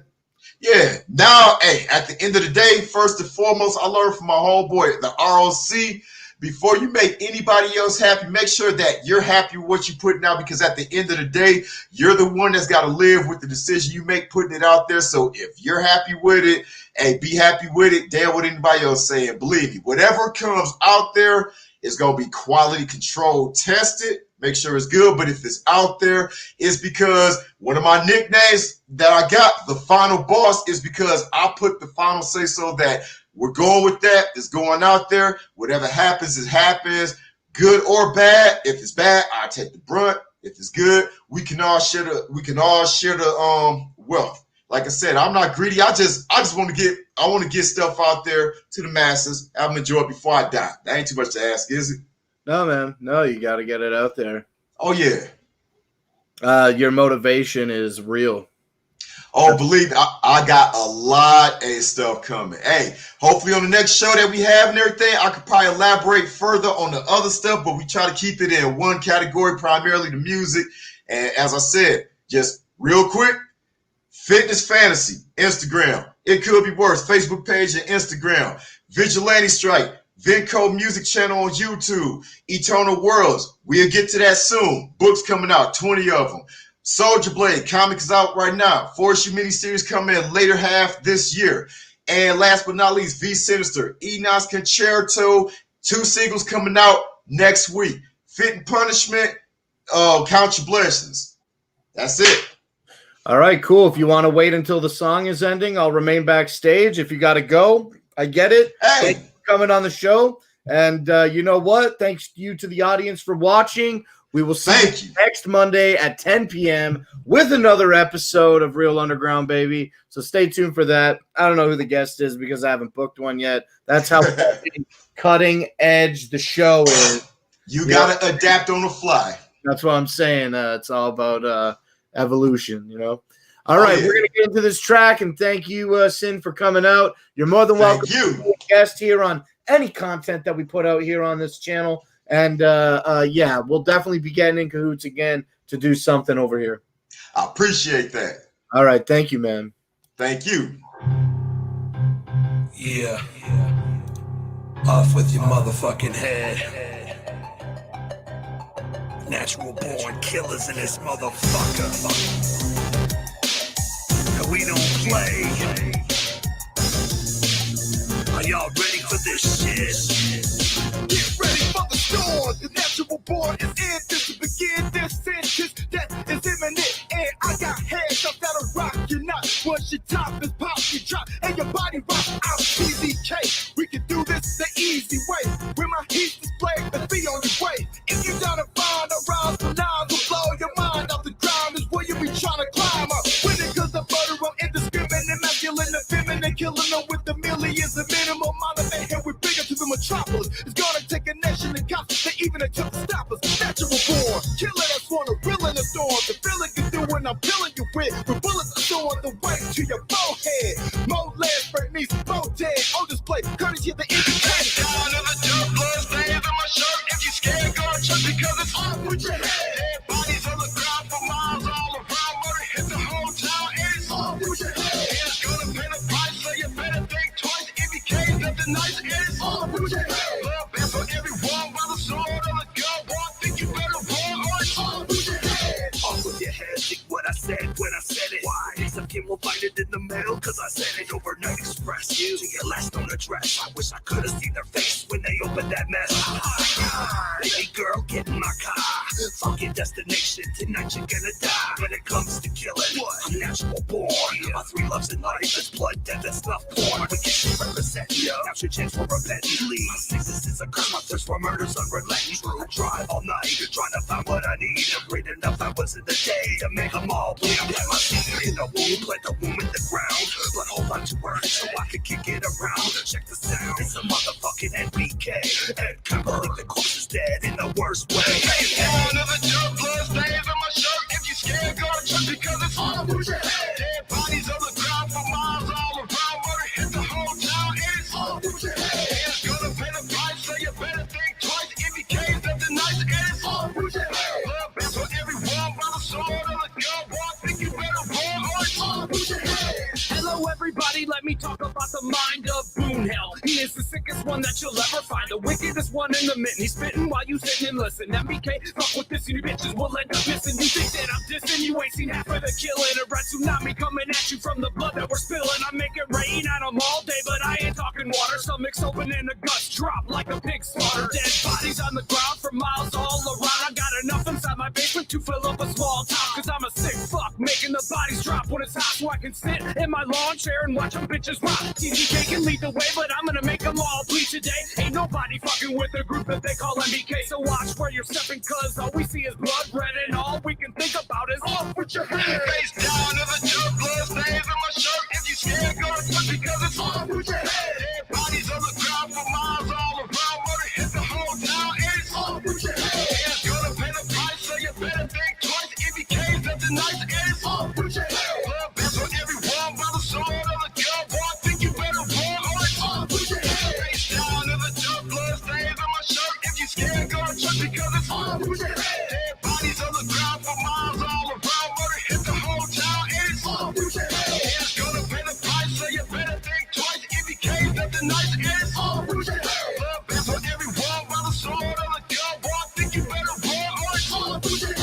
yeah, now, hey, at the end of the day, first and foremost, I learned from my homeboy, the ROC, before you make anybody else happy, make sure that you're happy with what you're putting out, because at the end of the day, you're the one that's got to live with the decision you make putting it out there. So if you're happy with it, hey, be happy with it. Damn what anybody else saying. Believe me, whatever comes out there, it's going to be quality control tested. Make sure it's good. But if it's out there, it's because one of my nicknames that I got, the final boss, is because I put the final say so that we're going with that. It's going out there. Whatever happens, it happens. Good or bad. If it's bad, I take the brunt. If it's good, we can all share the wealth. Like I said, I'm not greedy. I just want to get stuff out there to the masses. Have them enjoy it before I die. That ain't too much to ask, is it? No, man. No, you got to get it out there. Oh yeah. Your motivation is real. Oh, believe me, I got a lot of stuff coming. Hey, hopefully on the next show that we have and everything, I could probably elaborate further on the other stuff, but we try to keep it in one category, primarily the music. And as I said, just real quick, Fitness Fantasy, Instagram. It could be worse. Facebook page and Instagram. Vigilante Strike, Vinco Music Channel on YouTube. Eternal Worlds. We'll get to that soon. Books coming out, 20 of them. Soldier Blade, comic is out right now. 4-issue miniseries coming in later half this year. And last but not least, V-Sinizter, Enos Concerto, 2 singles coming out next week. Fit and Punishment, Count Your Blessings. That's it. All right, cool. If you want to wait until the song is ending, I'll remain backstage. If you got to go, I get it. Hey. Thanks for coming on the show. And you know what? Thanks to you to the audience for watching. We will see you next Monday at 10 p.m. with another episode of Real Underground, baby. So stay tuned for that. I don't know who the guest is because I haven't booked one yet. That's how cutting edge the show is. You got to adapt on the fly. That's what I'm saying. It's all about evolution, you know. All right, we're going to get into this track, and thank you, Sin, for coming out. You're more than welcome to be a guest here on any content that we put out here on this channel. And, yeah, we'll definitely be getting in cahoots again to do something over here. I appreciate that. All right. Thank you, man. Thank you. Yeah. Off with your motherfucking head. Natural born killers in this motherfucker. And we don't play. Are y'all ready for this shit? Get ready for the storm. The natural born is in this to begin this sentence that is imminent. And I got hands up that'll rock you not. Once your top is pop, you drop, and your body rock out. TZK, we can do this the easy way. When my heat's displayed, then be on your way. If you gotta find a round for nines will blow your mind off the ground is where you be trying to climb up. When it comes to butter, I'm indiscriminate, masculine, and feminine, killing them with the millions of minimum amount of mayhem. We're bigger to the metropolis. It's gonna take a nation and cops to even attempt to stop us. Natural born, killing us on a real in the storm. The feeling you do when I'm killing you with bullets are still on the way to your forehead. More lead break me, more dead on display. Courtesy of the indication. Down in the dirt, blood stains on my shirt. If you scared, go to church because it's off with your head. Dead bodies on the ground for miles all around. Murder hit the whole town and it's off with your head. It's gonna pay the price, so you better think twice. If you can't get the nice, it's off with your head. Love bad for everyone by the sword on the gun. One think you better run or it's off with your head. Off with your head, think what I said when I said it. Why? Some kid will find it in the mail, cause I said it. Overnight express, you to your last on the dress. I wish I could've seen their face when they opened that mess. Baby girl, get in my car. Fuck your destination, tonight you're gonna die. When it comes to killing, I'm natural born. My 3 loves in life is blood, death, and snuff porn. We get you represent, now's your chance for revenge. My sickness is a curse, my thirst for murder's unrelenting. I drive all night, trying to find what I need. And read enough hours in the day to make them all bleed. I plant my seed in the womb, plant the womb in the ground. But hold on to her so I can kick it around. Check the sound, it's a motherfucking NBK. And can't believe the corpse is dead in the worst way. Down in the dirt, blood stains on my shirt. If you scared, go to church because it's off with your head. Dead bodies on the ground for miles all around. Murder hit the whole town and it's off with your head. It's gonna pay the price, so you better think twice. If you can't get the nice, and it's off with your head. Love bad for everyone by the sword on the gun. One think you better run or it's off with your head. Hello everybody, let me talk about the mind of Boonhell. He is the sickest one that you'll ever find, the wickedest one in the mitten. He's spitting while you sitting and listen. MBK, fuck with this and you bitches will end up missing. You think that I'm dissing, you ain't seen half of the killing. A red tsunami coming at you from the blood that we're spilling. I make it rain on them all day, but I ain't talking water. Stomachs open and the guts drop like a pig slaughter. Dead bodies on the ground for miles all around. I got enough inside my basement to fill up a small town. Cause I'm a sick fuck, making the bodies drop when it's hot so I can sit in my lawn chair and watch them bitches rock. TZK can lead the way, but I'm gonna make them all bleed today. Ain't nobody fucking with the group that they call MBK. So watch where you're stepping, cause all we see is blood red, and all we can think about is off with your head. Face down in the dirt, blood nice and it's all put your hands. Blood best for everyone by the sword of the gun. Boy, I think you better run. All right, all put your hands. Face down in the dirt, blood stains on my shirt. If you scared, go to church because it's all put your hands. Dead bodies on the ground for miles all around. Murder hit the whole town and it's all put your hands. It's gonna pay the price, so you better think twice. If you can't let the nice and it's all put your hands. Blood best for everyone by the sword of the gun. Boy, I think you better run. All right, all put your hands.